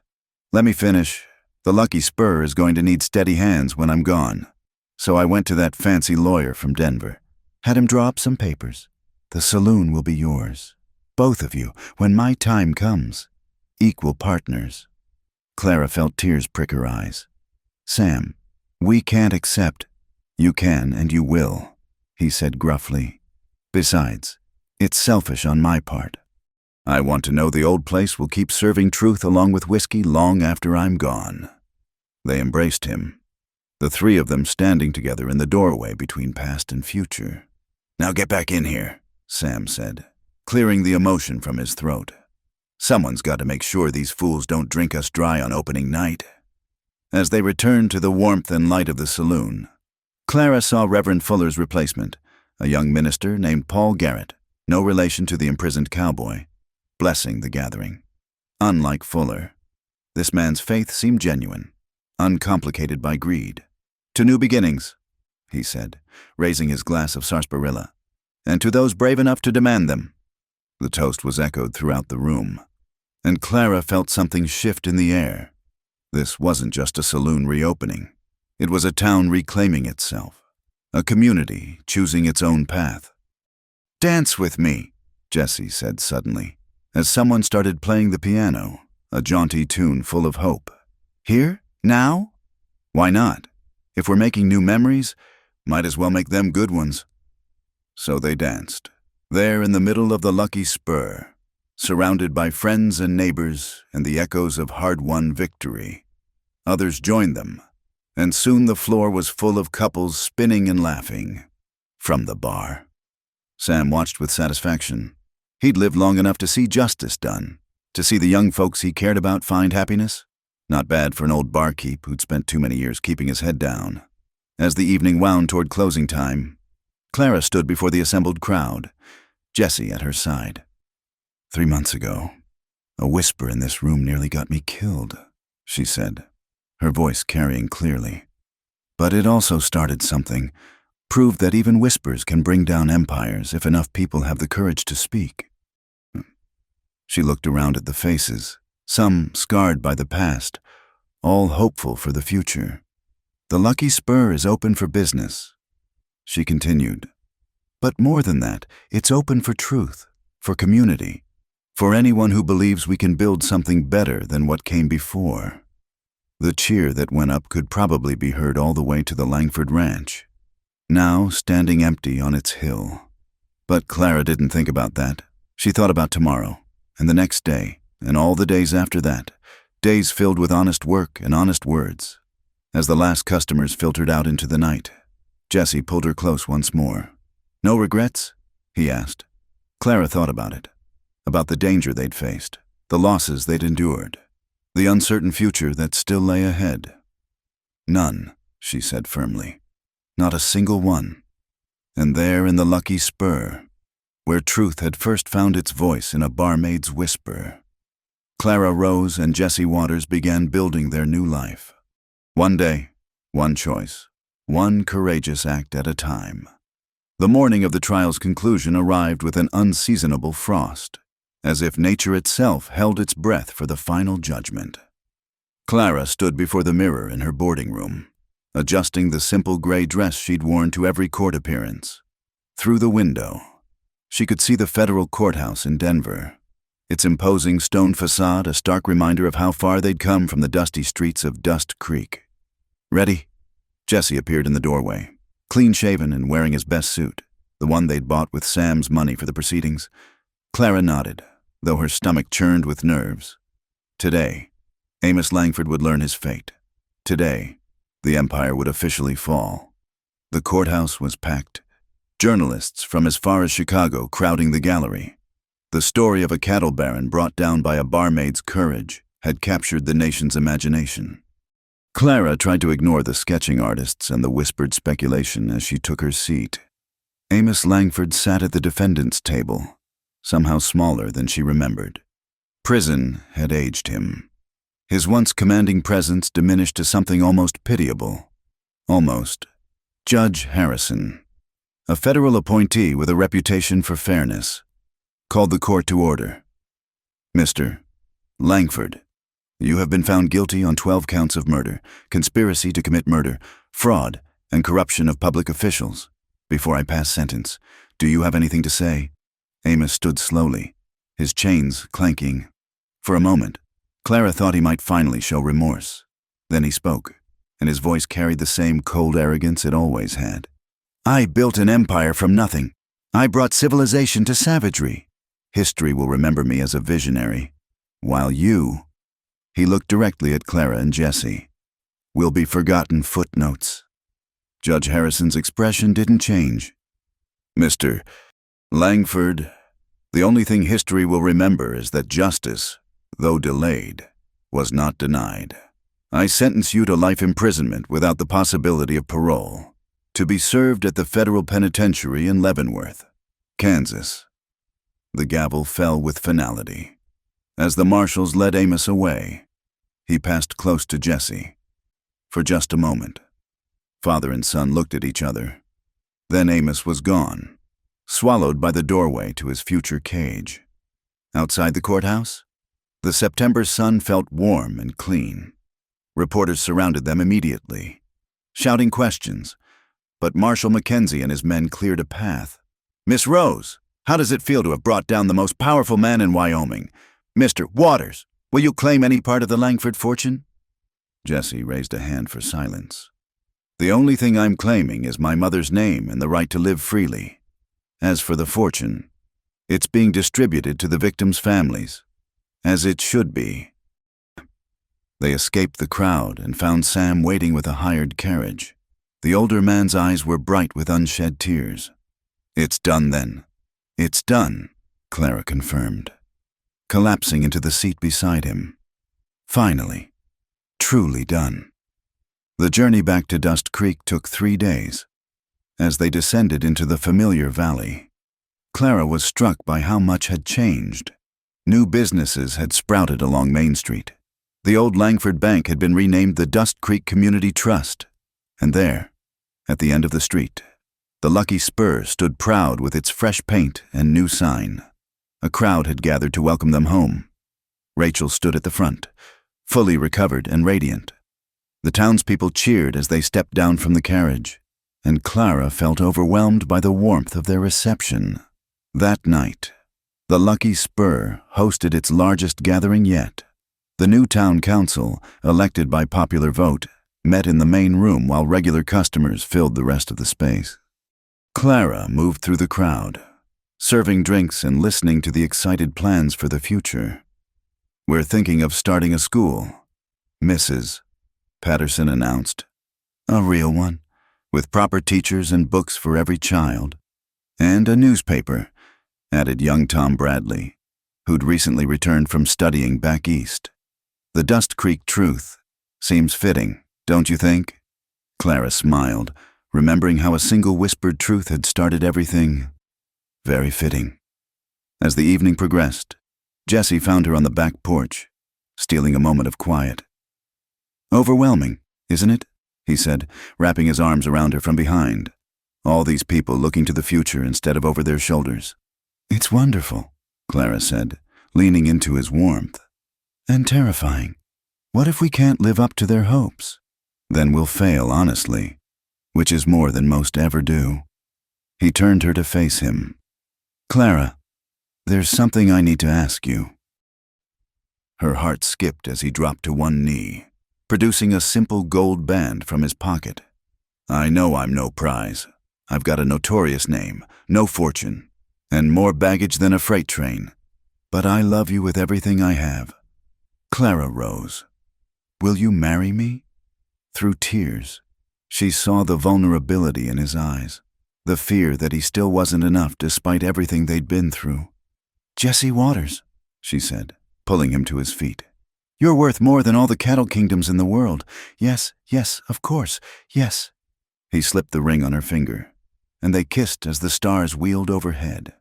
Let me finish. The lucky spur is going to need steady hands when I'm gone. So I went to that fancy lawyer from Denver. Had him draw up some papers. The saloon will be yours. Both of you, when my time comes. Equal partners. Clara felt tears prick her eyes. Sam, we can't accept. You can and you will, he said gruffly. Besides, it's selfish on my part. I want to know the old place will keep serving truth along with whiskey long after I'm gone. They embraced him, the three of them standing together in the doorway between past and future. Now get back in here, Sam said, clearing the emotion from his throat. Someone's got to make sure these fools don't drink us dry on opening night. As they returned to the warmth and light of the saloon, Clara saw Reverend Fuller's replacement, a young minister named Paul Garrett, no relation to the imprisoned cowboy, blessing the gathering. Unlike Fuller, this man's faith seemed genuine, uncomplicated by greed. To new beginnings, he said, raising his glass of sarsaparilla, and to those brave enough to demand them. The toast was echoed throughout the room, and Clara felt something shift in the air. This wasn't just a saloon reopening. It was a town reclaiming itself, a community choosing its own path. Dance with me, Jessie said suddenly, as someone started playing the piano, a jaunty tune full of hope. Here? Now? Why not? If we're making new memories, might as well make them good ones. So they danced, there in the middle of the lucky spur, surrounded by friends and neighbors and the echoes of hard-won victory. Others joined them, and soon the floor was full of couples spinning and laughing. From the bar. Sam watched with satisfaction. He'd lived long enough to see justice done, to see the young folks he cared about find happiness. Not bad for an old barkeep who'd spent too many years keeping his head down. As the evening wound toward closing time, Clara stood before the assembled crowd, Jessie at her side. 3 months ago, a whisper in this room nearly got me killed, she said, her voice carrying clearly. But it also started something, proved that even whispers can bring down empires if enough people have the courage to speak. She looked around at the faces, some scarred by the past, all hopeful for the future. The lucky spur is open for business, she continued. But more than that, it's open for truth, for community, for anyone who believes we can build something better than what came before. The cheer that went up could probably be heard all the way to the Langford Ranch, now standing empty on its hill. But Clara didn't think about that. She thought about tomorrow, and the next day, and all the days after that, days filled with honest work and honest words. As the last customers filtered out into the night, Jessie pulled her close once more. No regrets? He asked. Clara thought about it, about the danger they'd faced, the losses they'd endured, the uncertain future that still lay ahead. None, she said firmly. Not a single one. And there in the lucky spur, where truth had first found its voice in a barmaid's whisper, Clara Rose and Jessie Waters began building their new life. One day, one choice, one courageous act at a time. The morning of the trial's conclusion arrived with an unseasonable frost, as if nature itself held its breath for the final judgment. Clara stood before the mirror in her boarding room, adjusting the simple gray dress she'd worn to every court appearance. Through the window, she could see the federal courthouse in Denver, its imposing stone facade a stark reminder of how far they'd come from the dusty streets of Dust Creek. Ready? Jessie appeared in the doorway, clean-shaven and wearing his best suit, the one they'd bought with Sam's money for the proceedings. Clara nodded, though her stomach churned with nerves. Today, Amos Langford would learn his fate. Today, the empire would officially fall. The courthouse was packed, journalists from as far as Chicago crowding the gallery. The story of a cattle baron brought down by a barmaid's courage had captured the nation's imagination. Clara tried to ignore the sketching artists and the whispered speculation as she took her seat. Amos Langford sat at the defendant's table, somehow smaller than she remembered. Prison had aged him. His once commanding presence diminished to something almost pitiable. Almost. Judge Harrison, a federal appointee with a reputation for fairness. called the court to order. Mr. Langford, you have been found guilty on 12 counts of murder, conspiracy to commit murder, fraud, and corruption of public officials. Before I pass sentence, do you have anything to say? Amos stood slowly, his chains clanking. For a moment, Clara thought he might finally show remorse. Then he spoke, and his voice carried the same cold arrogance it always had. I built an empire from nothing. I brought civilization to savagery. History will remember me as a visionary, while you, he looked directly at Clara and Jesse, will be forgotten footnotes. Judge Harrison's expression didn't change. Mr. Langford, the only thing history will remember is that justice, though delayed, was not denied. I sentence you to life imprisonment without the possibility of parole, to be served at the federal penitentiary in Leavenworth, Kansas. The gavel fell with finality. As the marshals led Amos away, he passed close to Jesse. For just a moment, father and son looked at each other. Then Amos was gone, swallowed by the doorway to his future cage. Outside the courthouse, the September sun felt warm and clean. Reporters surrounded them immediately, shouting questions, but Marshal Mackenzie and his men cleared a path. Miss Rose, how does it feel to have brought down the most powerful man in Wyoming? Mr. Waters, will you claim any part of the Langford fortune? Jesse raised a hand for silence. The only thing I'm claiming is my mother's name and the right to live freely. As for the fortune, it's being distributed to the victims' families, as it should be. They escaped the crowd and found Sam waiting with a hired carriage. The older man's eyes were bright with unshed tears. It's done then. It's done, Clara confirmed, collapsing into the seat beside him. Finally, truly done. The journey back to Dust Creek took 3 days. As they descended into the familiar valley, Clara was struck by how much had changed. New businesses had sprouted along Main Street. The old Langford Bank had been renamed the Dust Creek Community Trust, and there, at the end of the street, the Lucky Spur stood proud with its fresh paint and new sign. A crowd had gathered to welcome them home. Rachel stood at the front, fully recovered and radiant. The townspeople cheered as they stepped down from the carriage, and Clara felt overwhelmed by the warmth of their reception. That night, the Lucky Spur hosted its largest gathering yet. The new town council, elected by popular vote, met in the main room while regular customers filled the rest of the space. Clara moved through the crowd, serving drinks and listening to the excited plans for the future. We're thinking of starting a school, Mrs. Patterson announced. A real one, with proper teachers and books for every child. And a newspaper, added young Tom Bradley, who'd recently returned from studying back east. The Dust Creek Truth seems fitting, don't you think? Clara smiled, remembering how a single whispered truth had started everything. Very fitting. As the evening progressed, Jesse found her on the back porch, stealing a moment of quiet. Overwhelming, isn't it? He said, wrapping his arms around her from behind. All these people looking to the future instead of over their shoulders. It's wonderful, Clara said, leaning into his warmth. And terrifying. What if we can't live up to their hopes? Then we'll fail honestly, which is more than most ever do. He turned her to face him. Clara, there's something I need to ask you. Her heart skipped as he dropped to one knee, producing a simple gold band from his pocket. I know I'm no prize. I've got a notorious name, no fortune, and more baggage than a freight train. But I love you with everything I have. Clara Rose, will you marry me? Through tears, she saw the vulnerability in his eyes, the fear that he still wasn't enough despite everything they'd been through. Jesse Waters, she said, pulling him to his feet. You're worth more than all the cattle kingdoms in the world. Yes, yes, of course, yes. He slipped the ring on her finger, and they kissed as the stars wheeled overhead,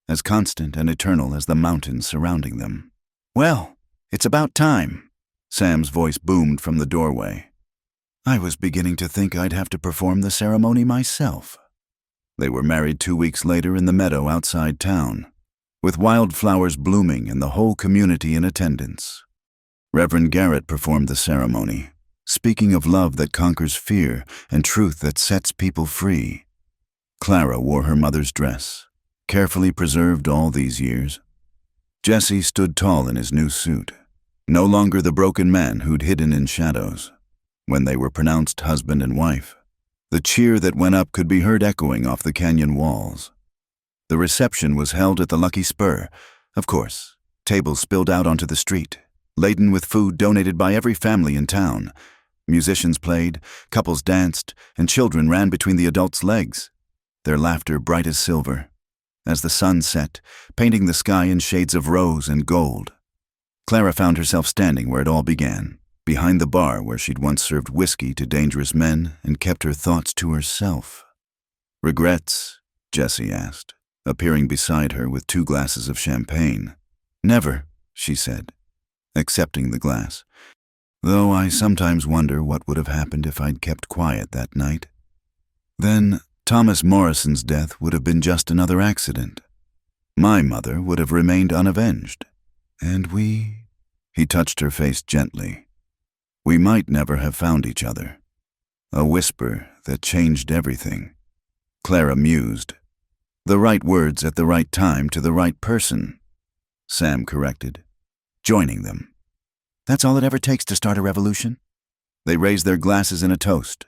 as constant and eternal as the mountains surrounding them. Well, it's about time, Sam's voice boomed from the doorway. I was beginning to think I'd have to perform the ceremony myself. They were married 2 weeks later in the meadow outside town. with wildflowers blooming and the whole community in attendance. Reverend Garrett performed the ceremony, speaking of love that conquers fear and truth that sets people free. Clara wore her mother's dress, carefully preserved all these years. Jesse stood tall in his new suit, no longer the broken man who'd hidden in shadows. When they were pronounced husband and wife, the cheer that went up could be heard echoing off the canyon walls. The reception was held at the Lucky Spur. Of course, tables spilled out onto the street, laden with food donated by every family in town. Musicians played, couples danced, and children ran between the adults' legs, their laughter bright as silver, as the sun set, painting the sky in shades of rose and gold. Clara found herself standing where it all began, behind the bar where she'd once served whiskey to dangerous men and kept her thoughts to herself. "Regrets?" Jesse asked, appearing beside her with 2 glasses of champagne. "Never," she said, accepting the glass. "Though I sometimes wonder what would have happened if I'd kept quiet that night. Then Thomas Morrison's death would have been just another accident. My mother would have remained unavenged. And we—" He touched her face gently. "We might never have found each other." A whisper that changed everything. Clara mused. "The right words at the right time to the right person," Sam corrected, joining them. "That's all it ever takes to start a revolution." They raised their glasses in a toast.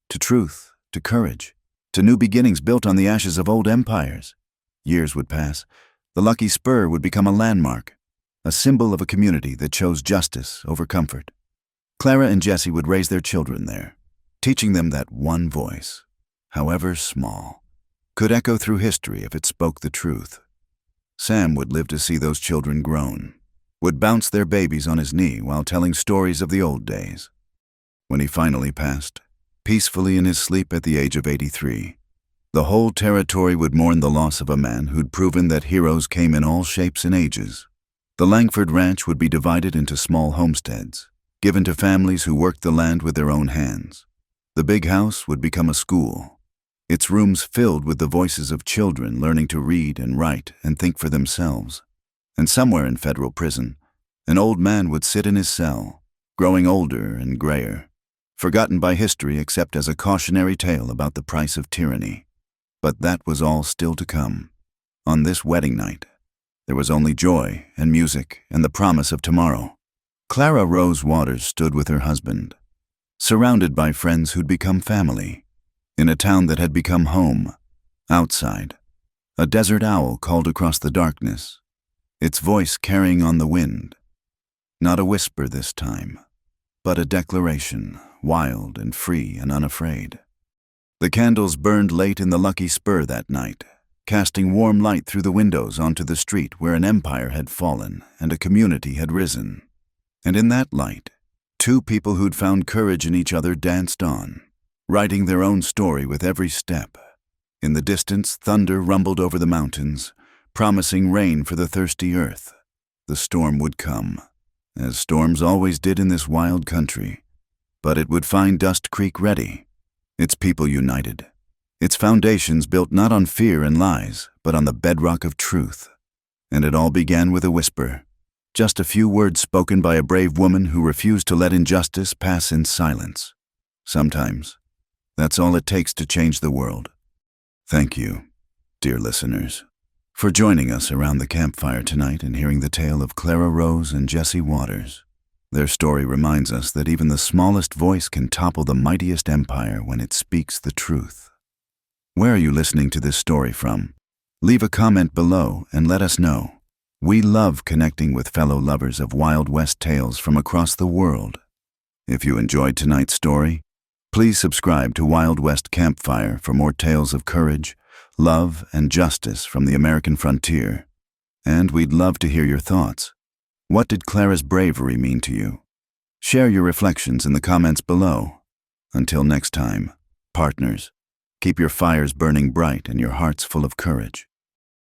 To truth, to courage, to new beginnings built on the ashes of old empires. Years would pass. The Lucky Spur would become a landmark, a symbol of a community that chose justice over comfort. Clara and Jesse would raise their children there, teaching them that one voice, however small, could echo through history if it spoke the truth. Sam would live to see those children grown, would bounce their babies on his knee while telling stories of the old days. When he finally passed, peacefully in his sleep at the age of 83, the whole territory would mourn the loss of a man who'd proven that heroes came in all shapes and ages. The Langford Ranch would be divided into small homesteads, given to families who worked the land with their own hands. The big house would become a school, its rooms filled with the voices of children learning to read and write and think for themselves. And somewhere in federal prison, an old man would sit in his cell, growing older and grayer, forgotten by history except as a cautionary tale about the price of tyranny. But that was all still to come. On this wedding night, there was only joy and music and the promise of tomorrow. Clara Rose Waters stood with her husband, surrounded by friends who'd become family, in a town that had become home. Outside, a desert owl called across the darkness, its voice carrying on the wind. Not a whisper this time, but a declaration, wild and free and unafraid. The candles burned late in the Lucky Spur that night, casting warm light through the windows onto the street where an empire had fallen and a community had risen. And in that light, 2 people who'd found courage in each other danced on, writing their own story with every step. In the distance, thunder rumbled over the mountains, promising rain for the thirsty earth. The storm would come, as storms always did in this wild country, but it would find Dust Creek ready, its people united, its foundations built not on fear and lies, but on the bedrock of truth. And it all began with a whisper, just a few words spoken by a brave woman who refused to let injustice pass in silence. Sometimes, that's all it takes to change the world. Thank you, dear listeners, for joining us around the campfire tonight and hearing the tale of Clara Rose and Jesse Waters. Their story reminds us that even the smallest voice can topple the mightiest empire when it speaks the truth. Where are you listening to this story from? Leave a comment below and let us know. We love connecting with fellow lovers of Wild West tales from across the world. If you enjoyed tonight's story, please subscribe to Wild West Campfire for more tales of courage, love, and justice from the American frontier. And we'd love to hear your thoughts. What did Clara's bravery mean to you? Share your reflections in the comments below. Until next time, partners, keep your fires burning bright and your hearts full of courage.